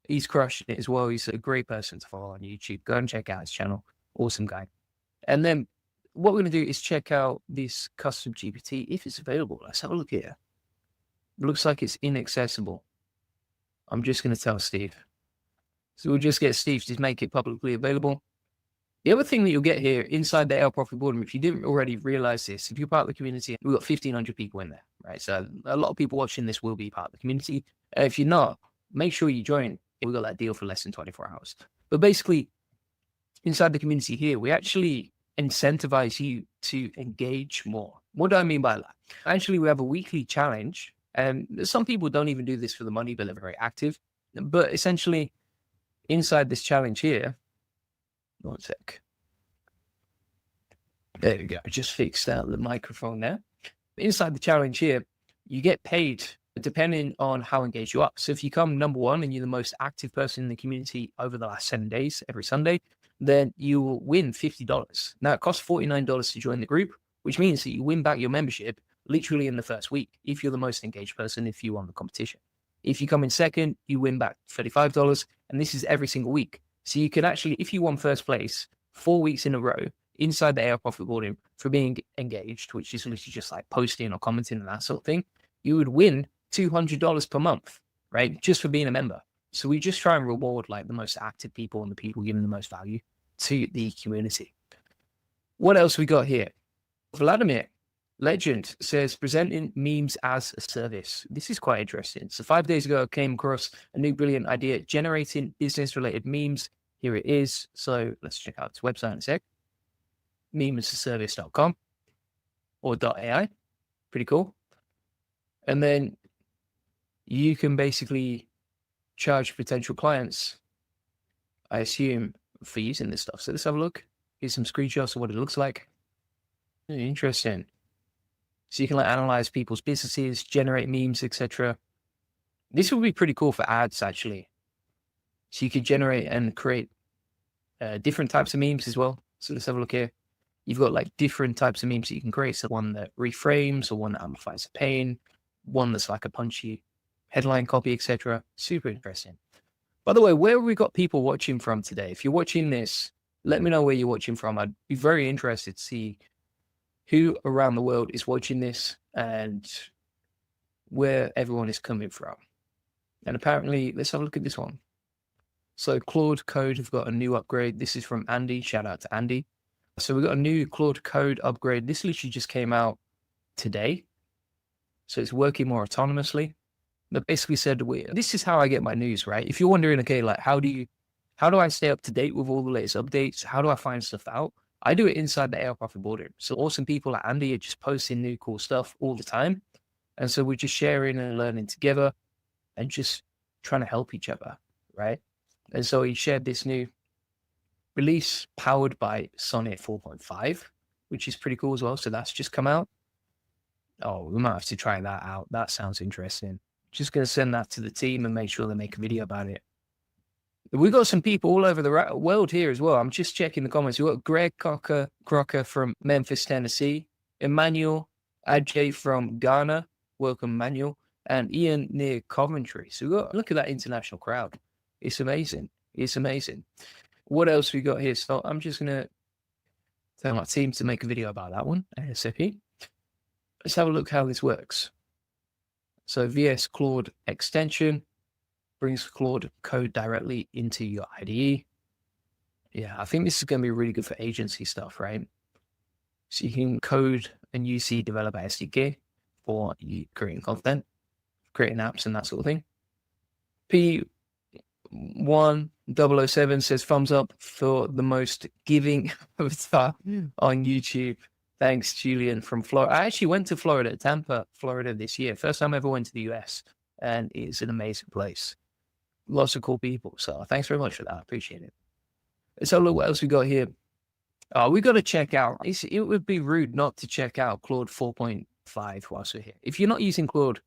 he's crushing it as well. He's a great person to follow on YouTube. Go and check out his channel. Awesome guy. And then what we're going to do is check out this custom GPT if it's available. Let's have a look here. It looks like it's inaccessible. I'm just going to tell Steve. So we'll just get Steve to make it publicly available. The other thing that you'll get here inside the AI Profit Boardroom, if you didn't already realize this, if you're part of the community, we've got 1,500 people in there, right? So a lot of people watching this will be part of the community. If you're not, make sure you join. We've got that deal for less than 24 hours. But basically, inside the community here, we actually incentivize you to engage more. What do I mean by that? Actually, we have a weekly challenge, and some people don't even do this for the money, but they're very active. But essentially, inside this challenge here, one sec. There we go. I just fixed out the microphone there. Inside the challenge here, you get paid depending on how engaged you are. So if you come #1 and you're the most active person in the community over the last 7 days, every Sunday, then you will win $50. Now, it costs $49 to join the group, which means that you win back your membership literally in the first week if you're the most engaged person, if you won the competition. If you come in second, you win back $35, and this is every single week. So you can actually, if you won first place 4 weeks in a row inside the AI Profit Boardroom for being engaged, which is literally just like posting or commenting and that sort of thing, you would win $200 per month, right? Just for being a member. So we just try and reward like the most active people and the people giving the most value to the community. What else we got here? Vladimir, legend, says presenting memes as a service. This is quite interesting. So 5 days ago, I came across a new brilliant idea, generating business-related memes. Here it is. So let's check out its website in a sec. memesaservice.com or .ai. Pretty cool. And then you can basically charge potential clients, I assume, for using this stuff. So let's have a look. Here's some screenshots of what it looks like. Interesting. So you can like analyze people's businesses, generate memes, etc. This would be pretty cool for ads, actually. So you could generate and create different types of memes as well. So let's have a look here. You've got like different types of memes that you can create. So one that reframes, or one that amplifies the pain, one that's like a punchy headline copy, etc. Super interesting. By the way, where have we got people watching from today? If you're watching this, let me know where you're watching from. I'd be very interested to see who around the world is watching this and where everyone is coming from. And apparently, let's have a look at this one. So Claude Code have got a new upgrade. This is from Andy. Shout out to Andy. So we've got a new Claude Code upgrade. This literally just came out today. So it's working more autonomously. that basically said, this is how I get my news, right? If you're wondering, okay, like how do I stay up to date with all the latest updates? How do I find stuff out? I do it inside the AI Profit Boardroom. So awesome people like Andy are just posting new cool stuff all the time. And so we're just sharing and learning together and just trying to help each other, right? And so he shared this new release powered by Sonnet 4.5, which is pretty cool as well. So that's just come out. Oh, we might have to try that out. That sounds interesting. Just going to send that to the team and make sure they make a video about it. We got some people all over the world here as well. I'm just checking the comments. We got Greg Crocker from Memphis, Tennessee, Emmanuel Ajay from Ghana. Welcome, Manuel. And Ian near Coventry. So we got, look at that international crowd. It's amazing. It's amazing. What else we got here? So I'm just going to tell my team to make a video about that one, ASAP. Let's have a look how this works. So VS Claude extension brings Claude code directly into your IDE. Yeah, I think this is going to be really good for agency stuff, right? So you can code and UC developer SDK for creating content, creating apps and that sort of thing. P1007 says thumbs up for the most giving avatar on YouTube. Thanks, Julian from Florida. I actually went to Florida, Tampa, Florida this year. First time I ever went to the US, and it's an amazing place. Lots of cool people. So thanks very much for that. I appreciate it. So look what else we got here. We got to check out. It would be rude not to check out Claude 4.5 whilst we're here. If you're not using Claude